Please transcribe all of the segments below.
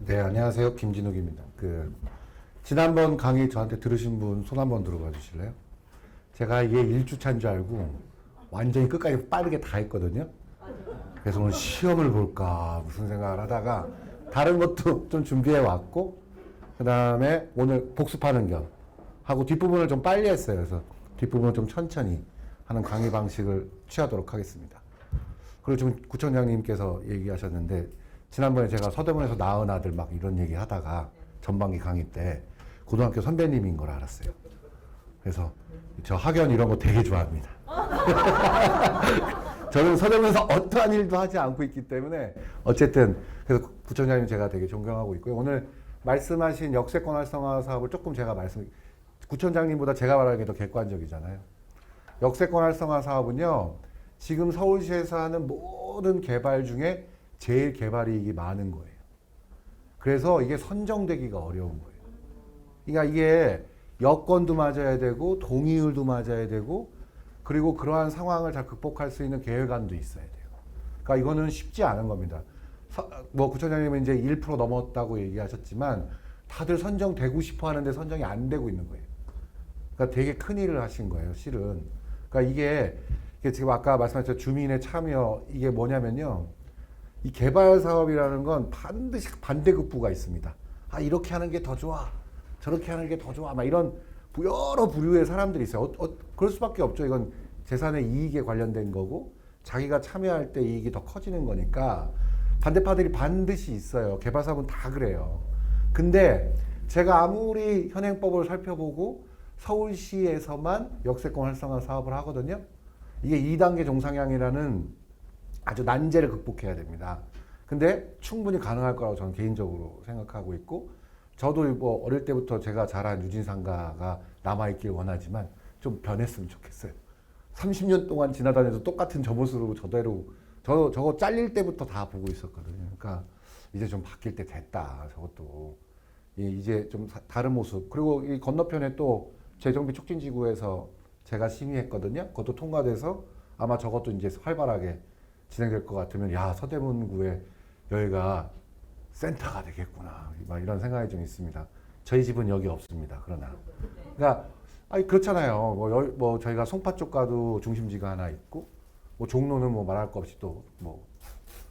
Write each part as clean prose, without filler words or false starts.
네, 안녕하세요. 김진욱입니다. 지난번 강의 저한테 들으신 분 손 한번 들어봐 주실래요? 제가 이게 1주차인 줄 알고 완전히 끝까지 빠르게 다 했거든요. 그래서 오늘 시험을 볼까 무슨 생각을 하다가 다른 것도 좀 준비해 왔고, 그 다음에 오늘 복습하는 겸 하고 뒷부분을 좀 빨리 했어요. 그래서 뒷부분을 좀 천천히 하는 강의 방식을 취하도록 하겠습니다. 그리고 지금 구청장님께서 얘기하셨는데, 지난번에 제가 서대문에서 낳은 아들 막 이런 얘기 하다가 전반기 강의 때 고등학교 선배님인 걸 알았어요. 그래서 저 학연 이런 거 되게 좋아합니다. 저는 서대문에서 어떠한 일도 하지 않고 있기 때문에 어쨌든 그래서 구청장님 제가 되게 존경하고 있고요. 오늘 말씀하신 역세권 활성화 사업을 조금 제가 구청장님보다 제가 말하는 게 더 객관적이잖아요. 역세권 활성화 사업은요, 지금 서울시에서 하는 모든 개발 중에 제일 개발이익이 많은 거예요. 그래서 이게 선정되기가 어려운 거예요. 그러니까 이게 여건도 맞아야 되고 동의율도 맞아야 되고, 그리고 그러한 상황을 잘 극복할 수 있는 계획안도 있어야 돼요. 그러니까 이거는 쉽지 않은 겁니다. 구청장님은 이제 1% 넘었다고 얘기하셨지만 다들 선정되고 싶어 하는데 선정이 안 되고 있는 거예요. 그러니까 되게 큰일을 하신 거예요, 실은. 그러니까 이게 지금 아까 말씀하셨죠, 주민의 참여, 이게 뭐냐면요, 이 개발 사업이라는 건 반드시 반대급부가 있습니다. 아, 이렇게 하는 게 더 좋아, 저렇게 하는 게 더 좋아, 막 이런 여러 부류의 사람들이 있어요. 그럴 수밖에 없죠. 이건 재산의 이익에 관련된 거고 자기가 참여할 때 이익이 더 커지는 거니까 반대파들이 반드시 있어요. 개발 사업은 다 그래요. 근데 제가 아무리 현행법을 살펴보고 서울시에서만 역세권 활성화 사업을 하거든요. 이게 2단계 종상향이라는 아주 난제를 극복해야 됩니다. 근데 충분히 가능할 거라고 저는 개인적으로 생각하고 있고, 저도 뭐 어릴 때부터 제가 자란 유진상가가 남아있길 원하지만 좀 변했으면 좋겠어요. 30년 동안 지나다녀도 똑같은 저 모습으로 저거 잘릴 때부터 다 보고 있었거든요. 그러니까 이제 좀 바뀔 때 됐다. 저것도 이제 좀 다른 모습. 그리고 이 건너편에 또 재정비 촉진지구에서 제가 심의했거든요. 그것도 통과돼서 아마 저것도 이제 활발하게 진행될 것 같으면, 야, 서대문구에 여기가 센터가 되겠구나, 막 이런 생각이 좀 있습니다. 저희 집은 여기 없습니다. 그러나 그러니까 그렇잖아요. 저희가 송파 쪽 가도 중심지가 하나 있고, 뭐 종로는 뭐 말할 거 없이 또 뭐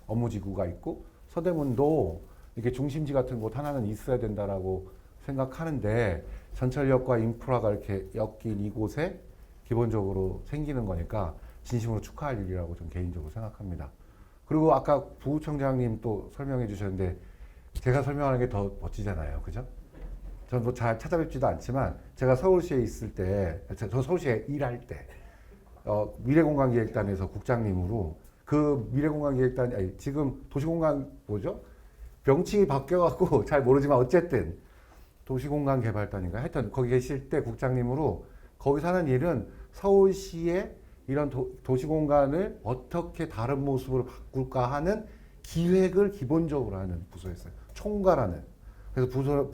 업무지구가 있고, 서대문도 이렇게 중심지 같은 곳 하나는 있어야 된다라고 생각하는데, 전철역과 인프라가 이렇게 엮인 이곳에 기본적으로 생기는 거니까 진심으로 축하할 일이라고 저는 개인적으로 생각합니다. 그리고 아까 부구청장님 또 설명해 주셨는데 제가 설명하는 게 더 멋지잖아요. 그죠? 저는 뭐 잘 찾아뵙지도 않지만 제가 서울시에 있을 때, 저 서울시에 일할 때 미래공간기획단에서 국장님으로, 그 미래공간기획단이 지금 도시공간 뭐죠? 명칭이 바뀌어갖고 잘 모르지만 어쨌든 도시공간개발단인가, 하여튼 거기 계실 때 국장님으로 거기서 하는 일은 서울시의 이런 도시공간을 어떻게 다른 모습으로 바꿀까 하는 기획을 기본적으로 하는 부서였어요. 총괄하는. 그래서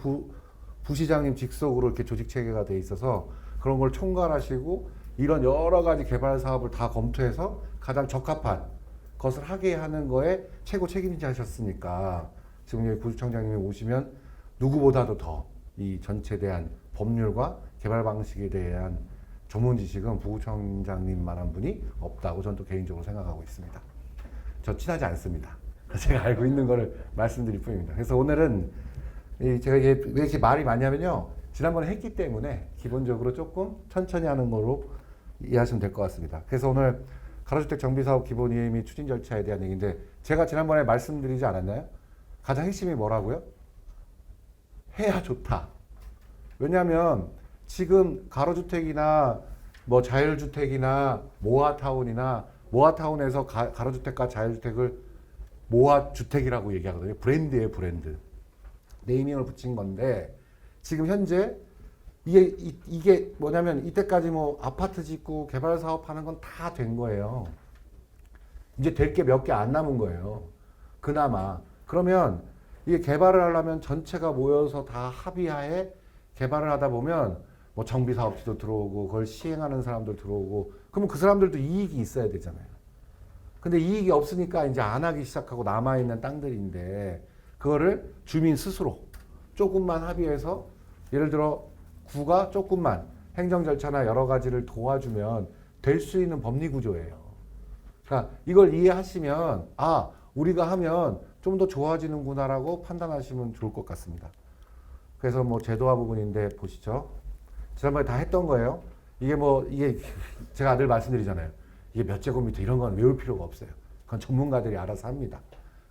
부시장님 직속으로 이렇게 조직 체계가 돼 있어서 그런 걸 총괄하시고 이런 여러 가지 개발 사업을 다 검토해서 가장 적합한 것을 하게 하는 거에 최고 책임자 하셨으니까 지금 여기 부청장님이 오시면 누구보다도 더 이 전체에 대한 법률과 개발 방식에 대한 전문 지식은 부구청장님만한 분이 없다고 저는 또 개인적으로 생각하고 있습니다. 저 친하지 않습니다. 제가 알고 있는 거를 말씀드릴 뿐입니다. 그래서 오늘은 제가 왜 이렇게 말이 많냐면요, 지난번에 했기 때문에 기본적으로 조금 천천히 하는 걸로 이해하시면 될 것 같습니다. 그래서 오늘 가로주택 정비사업 기본 이해 및 추진 절차에 대한 얘기인데, 제가 지난번에 말씀드리지 않았나요? 가장 핵심이 뭐라고요? 해야 좋다. 왜냐하면 지금 가로주택이나 뭐 자율주택이나 모아타운에서 가로주택과 자율주택을 모아주택이라고 얘기하거든요. 브랜드예요, 브랜드. 네이밍을 붙인 건데, 지금 현재 이게 뭐냐면 이때까지 뭐 아파트 짓고 개발 사업하는 건 다 된 거예요. 이제 될 게 몇 개 안 남은 거예요. 그나마. 그러면 이게 개발을 하려면 전체가 모여서 다 합의하에 개발을 하다 보면 뭐 정비사업지도 들어오고 그걸 시행하는 사람들 들어오고, 그러면 그 사람들도 이익이 있어야 되잖아요. 근데 이익이 없으니까 이제 안 하기 시작하고 남아있는 땅들인데, 그거를 주민 스스로 조금만 합의해서 예를 들어 구가 조금만 행정 절차나 여러 가지를 도와주면 될 수 있는 법리 구조예요. 그러니까 이걸 이해하시면 아 우리가 하면 좀 더 좋아지는구나라고 판단하시면 좋을 것 같습니다. 그래서 뭐 제도화 부분인데 보시죠. 지난번에 다 했던 거예요. 이게 제가 늘 말씀드리잖아요. 이게 몇 제곱미터 이런 건 외울 필요가 없어요. 그건 전문가들이 알아서 합니다.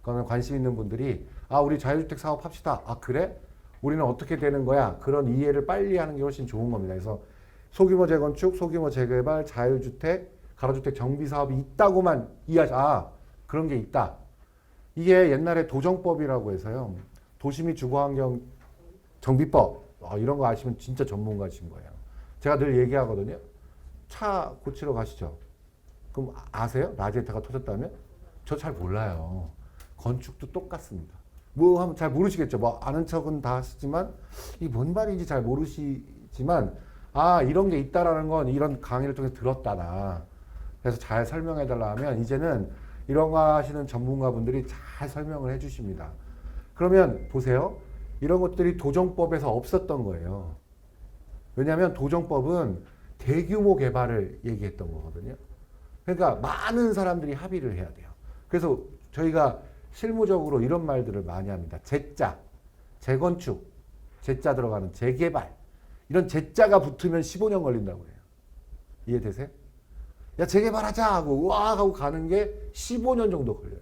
그거는 관심 있는 분들이 아 우리 자유주택 사업 합시다. 아 그래? 우리는 어떻게 되는 거야? 그런 이해를 빨리 하는 게 훨씬 좋은 겁니다. 그래서 소규모 재건축, 소규모 재개발, 자유주택, 가로주택 정비 사업이 있다고만 아 그런 게 있다. 이게 옛날에 도정법이라고 해서요. 도시 및 주거환경 정비법 이런 거 아시면 진짜 전문가신 거예요. 제가 늘 얘기하거든요. 차 고치러 가시죠. 그럼 아세요? 라지에타가 터졌다면? 저 잘 몰라요. 건축도 똑같습니다. 뭐 하면 잘 모르시겠죠. 뭐 아는 척은 다 하시지만 이게 뭔 말인지 잘 모르시지만 아 이런 게 있다라는 건 이런 강의를 통해서 들었다나. 그래서 잘 설명해 달라 하면 이제는 이런 거 하시는 전문가분들이 잘 설명을 해 주십니다. 그러면 보세요. 이런 것들이 도정법에서 없었던 거예요. 왜냐하면 도정법은 대규모 개발을 얘기했던 거거든요. 그러니까 많은 사람들이 합의를 해야 돼요. 그래서 저희가 실무적으로 이런 말들을 많이 합니다. 재짜, 재건축, 재짜 들어가는 재개발. 이런 재짜가 붙으면 15년 걸린다고 해요. 이해되세요? 야 재개발하자 하고 우와 하고 가는 게 15년 정도 걸려요.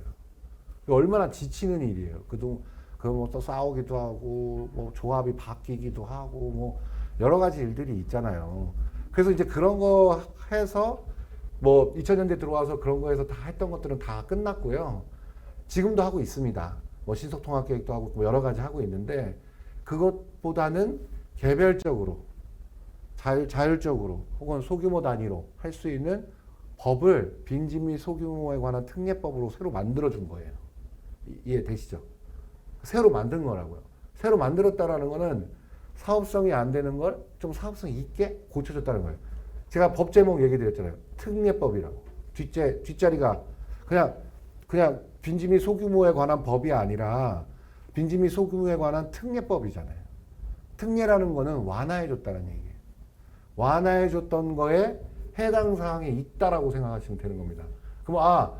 얼마나 지치는 일이에요. 그동안 뭐 또 싸우기도 하고 뭐 조합이 바뀌기도 하고 뭐 여러 가지 일들이 있잖아요. 그래서 이제 그런 거 해서 뭐 2000년대 들어와서 그런 거에서 다 했던 것들은 다 끝났고요. 지금도 하고 있습니다. 뭐 신속통합계획도 하고 뭐 여러 가지 하고 있는데 그것보다는 개별적으로 자율적으로 혹은 소규모 단위로 할 수 있는 법을 빈집 및 소규모에 관한 특례법으로 새로 만들어준 거예요. 이해되시죠? 새로 만든 거라고요. 새로 만들었다라는 거는 사업성이 안 되는 걸 좀 사업성 있게 고쳐줬다는 거예요. 제가 법 제목 얘기 드렸잖아요. 특례법이라고. 뒷자리가 그냥 빈집 및 소규모에 관한 법이 아니라 빈집 및 소규모에 관한 특례법이잖아요. 특례라는 거는 완화해줬다는 얘기예요. 완화해줬던 거에 해당 사항이 있다라고 생각하시면 되는 겁니다. 그럼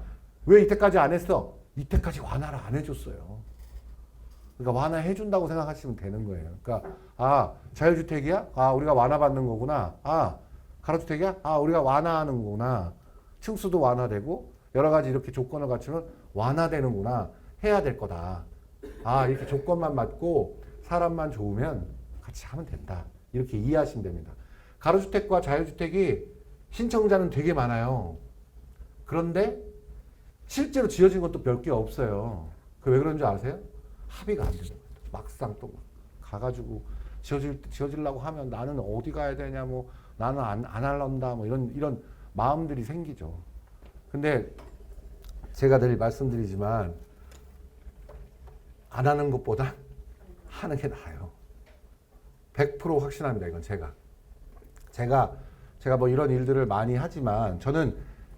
왜 이때까지 안 했어? 이때까지 완화를 안 해줬어요. 그러니까 완화해준다고 생각하시면 되는 거예요. 그러니까 자유주택이야? 우리가 완화받는 거구나. 가로주택이야? 우리가 완화하는 거구나. 층수도 완화되고 여러 가지 이렇게 조건을 갖추면 완화되는구나. 해야 될 거다. 이렇게 조건만 맞고 사람만 좋으면 같이 하면 된다. 이렇게 이해하시면 됩니다. 가로주택과 자유주택이 신청자는 되게 많아요. 그런데 실제로 지어진 것도 몇 개 없어요. 그 왜 그런 줄 아세요? 합의가 안 되는 거예요. 막상 또 가가지고 지어지려고 하면 나는 어디 가야 되냐, 뭐 나는 안 할란다, 뭐 이런 마음들이 생기죠. 근데 제가 늘 말씀드리지만 안 하는 것보다 하는 게 나아요. 100% 확신합니다. 이건 제가 뭐 이런 일들을 많이 하지만 저는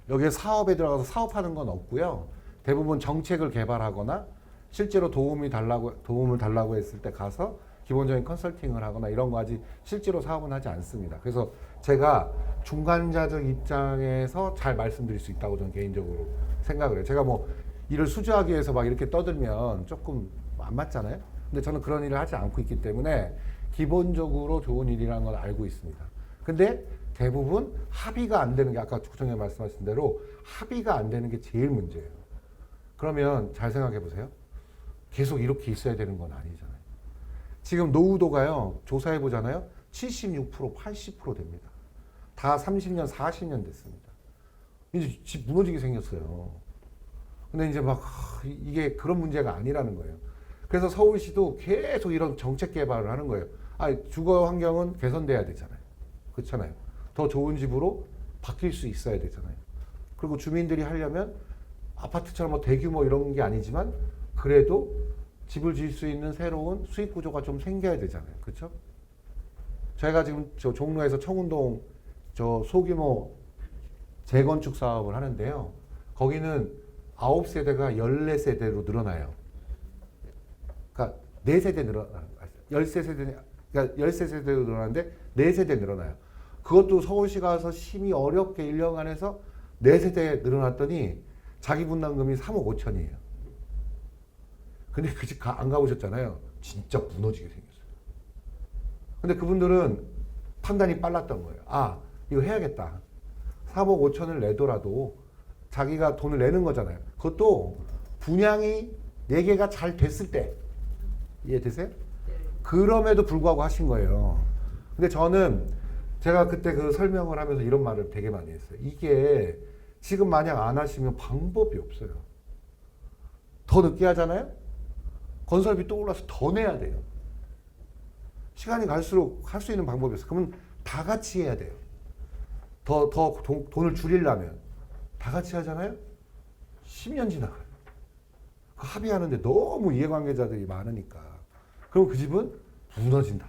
여기에 사업에 들어가서 사업하는 건 없고요. 대부분 정책을 개발하거나 실제로 도움을 달라고 했을 때 가서 기본적인 컨설팅을 하거나 이런 거 아직 실제로 사업은 하지 않습니다. 그래서 제가 중간자적 입장에서 잘 말씀드릴 수 있다고 저는 개인적으로 생각을 해요. 제가 뭐 일을 수주하기 위해서 막 이렇게 떠들면 조금 안 맞잖아요. 근데 저는 그런 일을 하지 않고 있기 때문에 기본적으로 좋은 일이라는 걸 알고 있습니다. 근데 대부분 합의가 안 되는 게 아까 구청장님 말씀하신 대로 합의가 안 되는 게 제일 문제예요. 그러면 잘 생각해 보세요. 계속 이렇게 있어야 되는 건 아니잖아요. 지금 노후도가요. 조사해 보잖아요. 76%, 80% 됩니다. 다 30년, 40년 됐습니다. 이제 집 무너지게 생겼어요. 근데 이제 막 이게 그런 문제가 아니라는 거예요. 그래서 서울시도 계속 이런 정책 개발을 하는 거예요. 주거 환경은 개선돼야 되잖아요. 그렇잖아요. 더 좋은 집으로 바뀔 수 있어야 되잖아요. 그리고 주민들이 하려면 아파트처럼 뭐 대규모 이런 게 아니지만 그래도 집을 지을 수 있는 새로운 수익 구조가 좀 생겨야 되잖아요. 그렇죠? 저희가 지금 저 종로에서 청운동 저 소규모 재건축 사업을 하는데요. 거기는 9세대가 14세대로 늘어나요. 그러니까 4세대 늘어나는 거예요. 13세대, 그러니까 13세대로 늘어나는데 4세대 늘어나요. 그것도 서울시 가서 심히 어렵게 1년간 해서 4세대 늘어났더니 자기 분담금이 3억 5천이에요. 근데 그 집 안 가보셨잖아요. 진짜 무너지게 생겼어요. 근데 그분들은 판단이 빨랐던 거예요. 아, 이거 해야겠다. 3억 5천을 내더라도 자기가 돈을 내는 거잖아요. 그것도 분양이 4개가 잘 됐을 때. 이해되세요? 그럼에도 불구하고 하신 거예요. 근데 저는 제가 그때 그 설명을 하면서 이런 말을 되게 많이 했어요. 이게 지금 만약 안 하시면 방법이 없어요. 더 늦게 하잖아요? 건설비 또 올라서 더 내야 돼요. 시간이 갈수록 할 수 있는 방법이 없어요. 그러면 다 같이 해야 돼요. 더 돈을 줄이려면. 다 같이 하잖아요? 10년 지나가요. 그 합의하는데 너무 이해관계자들이 많으니까. 그럼 그 집은 무너진다.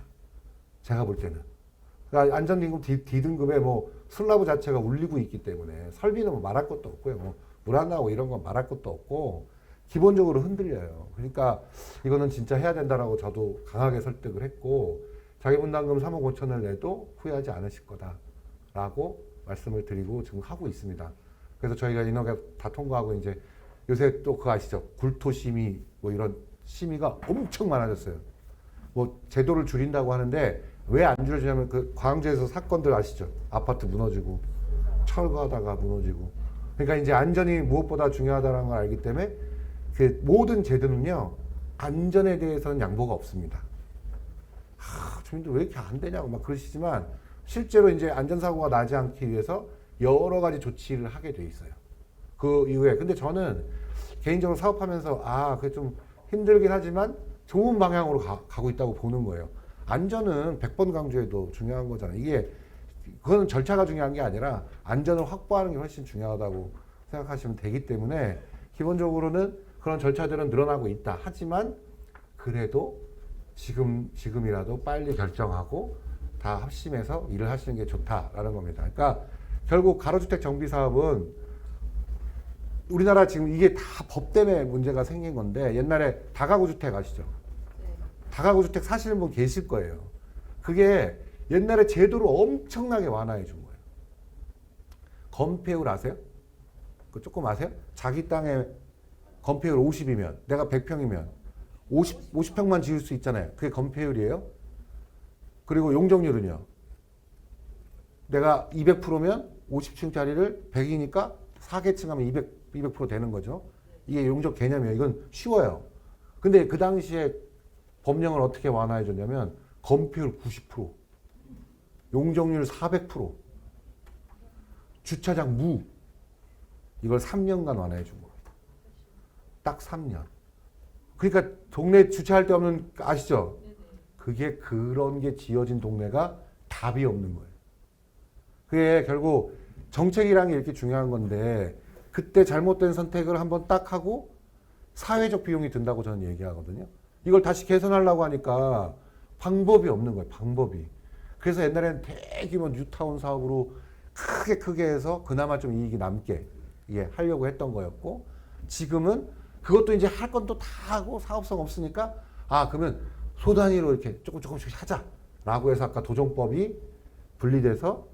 제가 볼 때는. 그러니까 안전등급 D등급에 뭐 슬라브 자체가 울리고 있기 때문에 설비는 뭐 말할 것도 없고요. 뭐 물 안 나오고 이런 건 말할 것도 없고 기본적으로 흔들려요. 그러니까 이거는 진짜 해야 된다라고 저도 강하게 설득을 했고 자기 분담금 3억 5천을 내도 후회하지 않으실 거다라고 말씀을 드리고 지금 하고 있습니다. 그래서 저희가 인허가 다 통과하고 이제 요새 또 그거 아시죠? 굴토심의 뭐 이런 심의가 엄청 많아졌어요. 뭐 제도를 줄인다고 하는데 왜 안 줄여지냐면 그 광주에서 사건들 아시죠? 아파트 무너지고 철거하다가 무너지고. 그러니까 이제 안전이 무엇보다 중요하다는 걸 알기 때문에 그 모든 제도는요 안전에 대해서는 양보가 없습니다. 주민들 왜 이렇게 안 되냐고 막 그러시지만 실제로 이제 안전사고가 나지 않기 위해서 여러 가지 조치를 하게 돼 있어요. 그 이후에 근데 저는 개인적으로 사업하면서 그게 좀 힘들긴 하지만 좋은 방향으로 가고 있다고 보는 거예요. 안전은 100번 강조해도 중요한 거잖아요. 그거는 절차가 중요한 게 아니라 안전을 확보하는 게 훨씬 중요하다고 생각하시면 되기 때문에 기본적으로는 그런 절차들은 늘어나고 있다. 하지만 그래도 지금이라도 빨리 결정하고 다 합심해서 일을 하시는 게 좋다라는 겁니다. 그러니까 결국 가로주택 정비 사업은 우리나라 지금 이게 다 법 때문에 문제가 생긴 건데 옛날에 다가구 주택 아시죠? 다가구 주택 사시는 분 계실 거예요. 그게 옛날에 제도를 엄청나게 완화해 준 거예요. 건폐율 아세요? 그 조금 아세요? 자기 땅에 건폐율 50이면 내가 100평이면 50평만 지을 수 있잖아요. 그게 건폐율이에요. 그리고 용적률은요. 내가 200%면 50층짜리를 100이니까 4개층 하면 200% 되는 거죠. 이게 용적 개념이에요. 이건 쉬워요. 근데 그 당시에 법령을 어떻게 완화해 줬냐면 건폐율 90%, 용적률 400%, 주차장 무 이걸 3년간 완화해 준 겁니다. 딱 3년. 그러니까 동네 주차할 데 없는 아시죠? 그게 그런 게 지어진 동네가 답이 없는 거예요. 그게 결국 정책이라는 게 이렇게 중요한 건데 그때 잘못된 선택을 한번 딱 하고 사회적 비용이 든다고 저는 얘기하거든요. 이걸 다시 개선하려고 하니까 방법이 없는 거예요. 방법이. 그래서 옛날에는 대규모 뉴타운 사업으로 크게 해서 그나마 좀 이익이 남게 하려고 했던 거였고 지금은 그것도 이제 할 건 또 다 하고 사업성 없으니까 그러면 소 단위로 이렇게 조금씩 하자라고 해서 아까 도정법이 분리돼서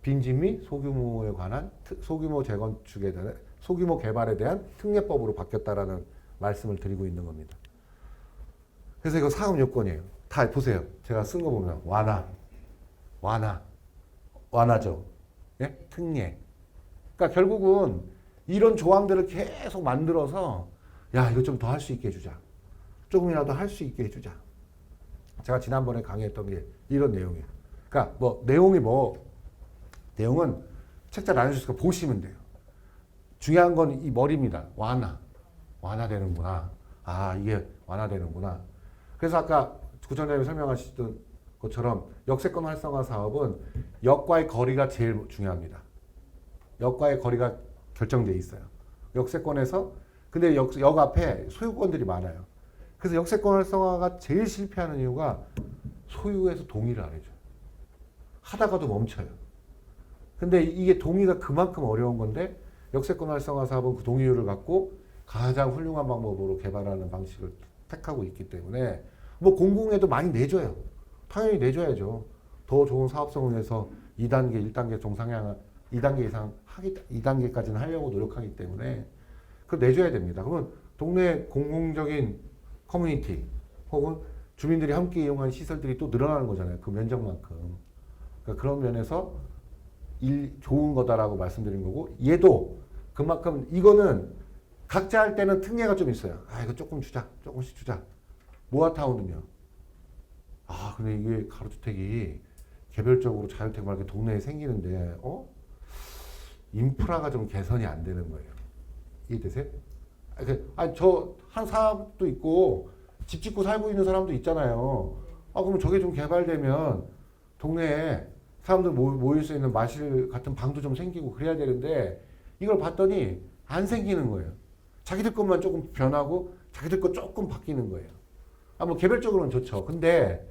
빈집 및 소규모에 관한 소규모 재건축에 대한 소규모 개발에 대한 특례법으로 바뀌었다라는 말씀을 드리고 있는 겁니다. 그래서 이거 사업 요건이에요. 다 보세요. 제가 쓴 거 보면 완화죠. 예? 특례. 그러니까 결국은 이런 조항들을 계속 만들어서 이거 좀 더 할 수 있게 해주자. 조금이라도 할 수 있게 해주자. 제가 지난번에 강의했던 게 이런 내용이에요. 그러니까 내용은 책자 나눠주시니까 보시면 돼요. 중요한 건 이 머리입니다. 완화되는구나. 이게 완화되는구나. 그래서 아까 구청장님이 설명하시던 것처럼 역세권 활성화 사업은 역과의 거리가 제일 중요합니다. 역과의 거리가 결정돼 있어요. 역세권에서 근데 역 앞에 소유권들이 많아요. 그래서 역세권 활성화가 제일 실패하는 이유가 소유에서 동의를 안 해줘요. 하다가도 멈춰요. 근데 이게 동의가 그만큼 어려운 건데 역세권 활성화 사업은 그 동의율을 갖고 가장 훌륭한 방법으로 개발하는 방식을 택하고 있기 때문에 뭐 공공에도 많이 내줘요. 당연히 내줘야죠. 더 좋은 사업성을 위해서 2단계, 1단계 정상향 2단계 이상 2단계까지는 하려고 노력하기 때문에 그걸 내줘야 됩니다. 그러면 동네 공공적인 커뮤니티 혹은 주민들이 함께 이용하는 시설들이 또 늘어나는 거잖아요. 그 면적만큼. 그러니까 그런 면에서 좋은 거다라고 말씀드린 거고, 얘도 그만큼 이거는 각자 할 때는 특례가 좀 있어요. 아, 이거 조금 주자. 조금씩 주자. 모아타운은요. 아, 근데 이게 가로주택이 개별적으로 자유택 막 이렇게 동네에 생기는데, 인프라가 좀 개선이 안 되는 거예요. 이해되세요? 저 한 사람도 있고 집 짓고 살고 있는 사람도 있잖아요. 아, 그러면 저게 좀 개발되면 동네에 사람들 모일 수 있는 마실 같은 방도 좀 생기고 그래야 되는데 이걸 봤더니 안 생기는 거예요. 자기들 것만 조금 변하고 자기들 것 조금 바뀌는 거예요. 아, 뭐 개별적으로는 좋죠. 근데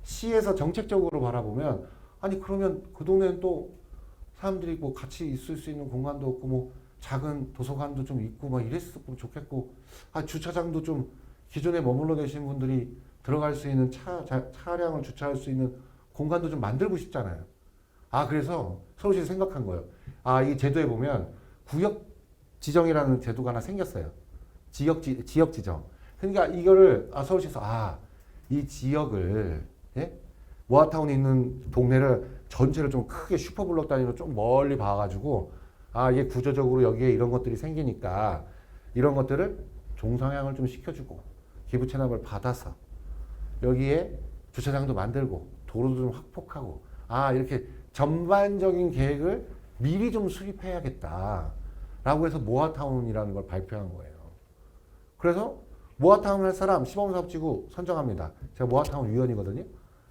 시에서 정책적으로 바라보면 아니 그러면 그 동네는 또 사람들이 뭐 같이 있을 수 있는 공간도 없고 뭐 작은 도서관도 좀 있고 막 이랬으면 좋겠고 아 주차장도 좀 기존에 머물러 계신 분들이 들어갈 수 있는 차량을 주차할 수 있는 공간도 좀 만들고 싶잖아요. 아 그래서 서울시에서 생각한 거예요. 아 이 제도에 보면 구역 지정이라는 제도가 하나 생겼어요. 지역 지정. 그러니까 이거를 서울시에서 이 지역을 예? 모아타운이 있는 동네를 전체를 좀 크게 슈퍼블록 단위로 좀 멀리 봐가지고 이게 구조적으로 여기에 이런 것들이 생기니까 이런 것들을 종상향을 좀 시켜주고 기부 체납을 받아서 여기에 주차장도 만들고 도로도 좀 확폭하고 이렇게 전반적인 계획을 미리 좀 수립해야겠다라고 해서 모아타운이라는 걸 발표한 거예요. 그래서 모아타운 할 사람 시범사업지구 선정합니다. 제가 모아타운 위원이거든요.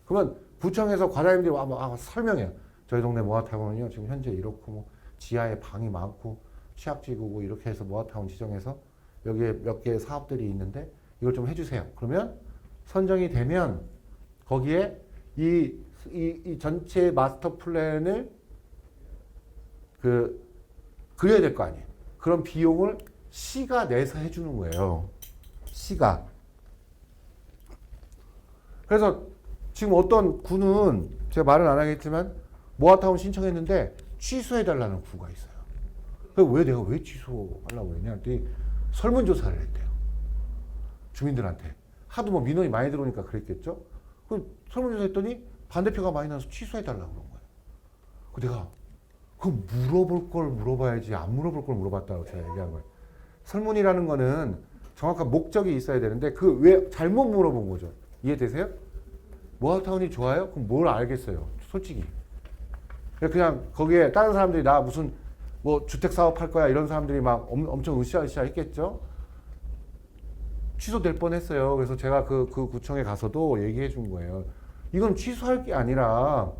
그러면 구청에서 과장님들이 설명해요. 저희 동네 모아타운은요 지금 현재 이렇고 뭐 지하에 방이 많고 취약지구고 이렇게 해서 모아타운 지정해서 여기에 몇 개의 사업들이 있는데 이걸 좀 해주세요. 그러면 선정이 되면 거기에 이 전체 마스터 플랜을 그려야 될 거 아니에요. 그런 비용을 시가 내서 해주는 거예요. 시가. 그래서 지금 어떤 구는 제가 말은 안 하겠지만 모아타운 신청했는데 취소해달라는 구가 있어요. 왜 내가 왜 취소하려고 했냐 했더니 설문조사를 했대요. 주민들한테. 하도 뭐 민원이 많이 들어오니까 그랬겠죠. 설문조사 했더니 반대표가 많이 나서 취소해달라고 그런 거예요. 내가 물어볼 걸 물어봐야지 안 물어볼 걸 물어봤다고 제가 얘기한 거예요. 설문이라는 거는 정확한 목적이 있어야 되는데 왜 잘못 물어본 거죠. 이해되세요? 모아타운이 좋아요? 그럼 뭘 알겠어요? 솔직히. 그냥 거기에 다른 사람들이 나 무슨 뭐 주택 사업 할 거야 이런 사람들이 막 엄청 으쌰으쌰 했겠죠. 취소될 뻔했어요. 그래서 제가 그 구청에 가서도 얘기해 준 거예요. 이건 취소할 게 아니라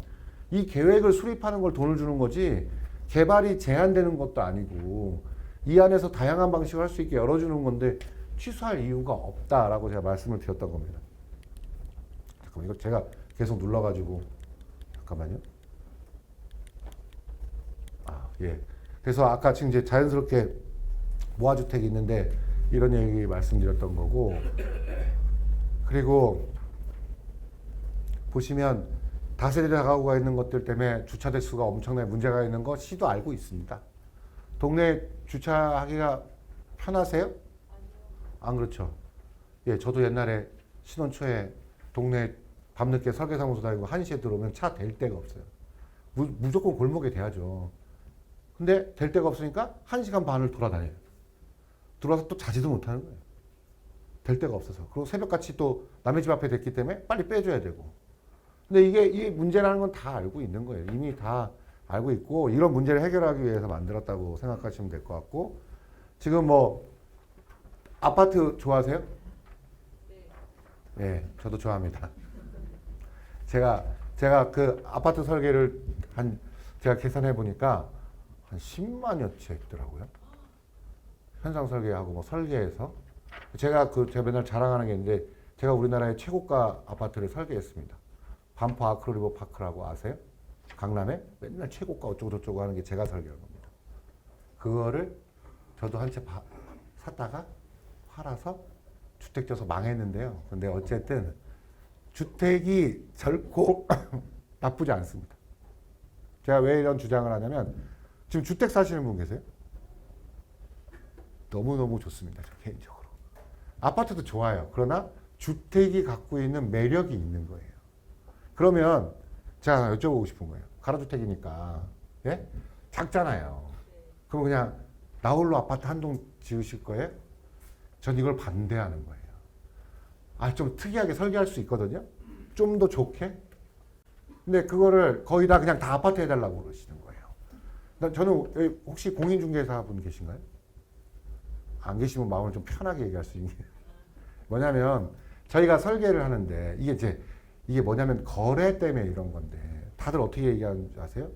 이 계획을 수립하는 걸 돈을 주는 거지 개발이 제한되는 것도 아니고 이 안에서 다양한 방식을 할 수 있게 열어주는 건데 취소할 이유가 없다라고 제가 말씀을 드렸던 겁니다. 잠깐만 이거 제가 계속 눌러가지고 잠깐만요. 예. 그래서 아까 지금 이제 자연스럽게 모아주택이 있는데 이런 얘기 말씀드렸던 거고 그리고 보시면 다세대 가구가 있는 것들 때문에 주차 대수가 엄청나게 문제가 있는 거 시도 알고 있습니다. 동네 주차하기가 편하세요? 안 그렇죠. 예, 저도 옛날에 신혼 초에 동네 밤늦게 설계사무소 다니고 1시에 들어오면 차 댈 데가 없어요. 무조건 골목에 대야죠. 근데 될 데가 없으니까 1시간 반을 돌아다녀요. 들어와서 또 자지도 못하는 거예요. 될 데가 없어서. 그리고 새벽같이 또 남의 집 앞에 됐기 때문에 빨리 빼줘야 되고. 근데 이게 문제라는 건 다 알고 있는 거예요. 이미 다 알고 있고 이런 문제를 해결하기 위해서 만들었다고 생각하시면 될 것 같고 지금 뭐 아파트 좋아하세요? 네, 저도 좋아합니다. 제가 그 아파트 설계를 제가 계산해 보니까 한 10만여 채 있더라고요. 현상 설계하고 뭐 설계해서 제가 맨날 자랑하는 게 있는데 제가 우리나라의 최고가 아파트를 설계했습니다. 반포 아크릴리버 파크라고 아세요? 강남에 맨날 최고가 어쩌고저쩌고 하는 게 제가 설계한 겁니다. 그거를 저도 한 채 샀다가 팔아서 주택 져서 망했는데요. 근데 어쨌든 주택이 결코 나쁘지 않습니다. 제가 왜 이런 주장을 하냐면 지금 주택 사시는 분 계세요? 너무너무 좋습니다. 저 개인적으로. 아파트도 좋아요. 그러나 주택이 갖고 있는 매력이 있는 거예요. 그러면 제가 여쭤보고 싶은 거예요. 가로주택이니까 예? 작잖아요. 그럼 그냥 나홀로 아파트 한 동 지으실 거예요? 전 이걸 반대하는 거예요. 아, 좀 특이하게 설계할 수 있거든요. 좀 더 좋게. 근데 그거를 거의 다 그냥 다 아파트 해달라고 그러시는 거예요. 저는 혹시 공인중개사 분 계신가요? 안 계시면 마음을 좀 편하게 얘기할 수 있는 게 뭐냐면 저희가 설계를 하는데 이게 뭐냐면 거래 때문에 이런 건데 다들 어떻게 얘기하는 줄 아세요?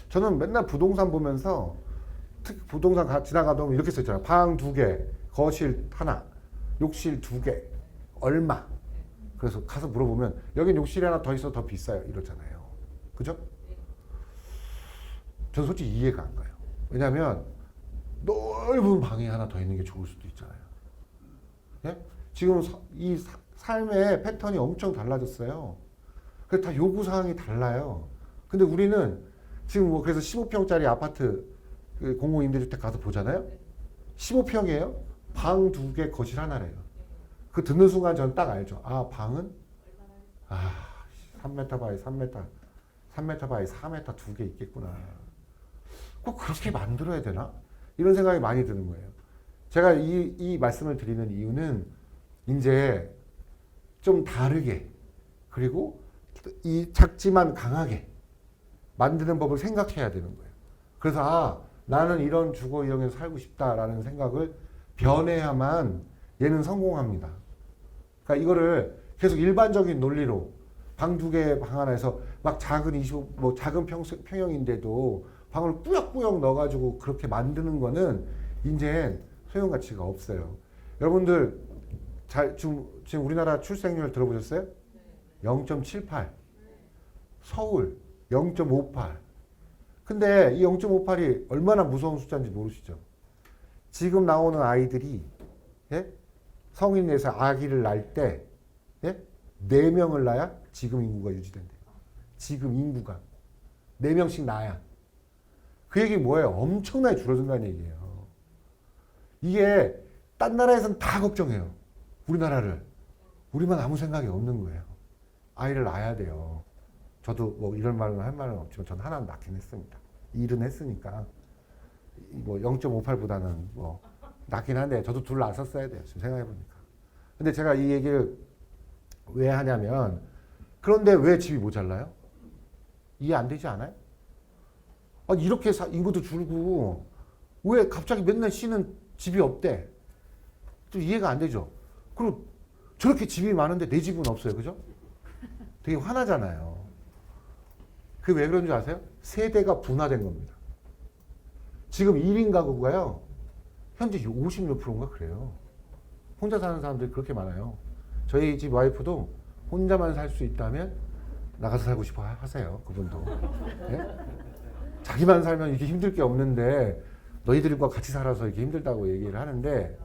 저는 맨날 부동산 보면서 특히 부동산 지나가다 이렇게 써있잖아요. 방 2개, 거실 하나, 욕실 2개, 얼마. 그래서 가서 물어보면 여긴 욕실이 하나 더 있어 더 비싸요 이러잖아요. 그죠? 저는 솔직히 이해가 안 가요. 왜냐하면 넓은 방이 하나 더 있는 게 좋을 수도 있잖아요. 예? 지금 이 삶의 패턴이 엄청 달라졌어요. 그래서 다 요구사항이 달라요. 근데 우리는 지금 뭐 그래서 15평짜리 아파트 공공임대주택 가서 보잖아요. 15평이에요. 방 2개, 거실 하나래요. 그 듣는 순간 저는 딱 알죠. 아, 방은? 3m 바이 3m, 3m 바이 4m 2개 있겠구나. 꼭 그렇게 만들어야 되나? 이런 생각이 많이 드는 거예요. 제가 이 말씀을 드리는 이유는 이제 좀 다르게 그리고 이 작지만 강하게 만드는 법을 생각해야 되는 거예요. 그래서 나는 이런 주거 이용에서 살고 싶다라는 생각을 변해야만 얘는 성공합니다. 그러니까 이거를 계속 일반적인 논리로 방 2개 방 하나에서 막 작은 작은 평형인데도 방을 꾸역꾸역 넣어가지고 그렇게 만드는 거는 이제 소용가치가 없어요. 여러분들 지금 우리나라 출생률 들어보셨어요? 0.78. 서울 0.58. 근데 이 0.58이 얼마나 무서운 숫자인지 모르시죠? 지금 나오는 아이들이 예? 성인 내에서 아기를 낳을 때 예? 4명을 낳아야 지금 인구가 유지된대요. 지금 인구가 4명씩 낳아야. 그 얘기 뭐예요? 엄청나게 줄어든다는 얘기예요. 이게 딴 나라에서는 다 걱정해요. 우리나라를. 우리만 아무 생각이 없는 거예요. 아이를 낳아야 돼요. 저도 뭐 이런 말은 할 말은 없지만 저는 하나 낳긴 했습니다. 일은 했으니까 뭐 0.58보다는 뭐 낳긴 한데 저도 둘 낳았었어야 돼요. 지금 생각해 보니까. 근데 제가 이 얘기를 왜 하냐면 그런데 왜 집이 모자라요? 이해 안 되지 않아요? 이렇게 인구도 줄고 왜 갑자기 맨날 쉬는 집이 없대? 좀 이해가 안 되죠. 그리고 저렇게 집이 많은데 내 집은 없어요. 그죠? 되게 화나잖아요. 그게 왜 그런 줄 아세요? 세대가 분화된 겁니다. 지금 1인 가구가요. 현재 50몇 프로인가 그래요. 혼자 사는 사람들이 그렇게 많아요. 저희 집 와이프도 혼자만 살 수 있다면 나가서 살고 싶어 하세요. 그분도. 네? 자기만 살면 이렇게 힘들 게 없는데 너희들과 같이 살아서 이렇게 힘들다고 얘기를 하는데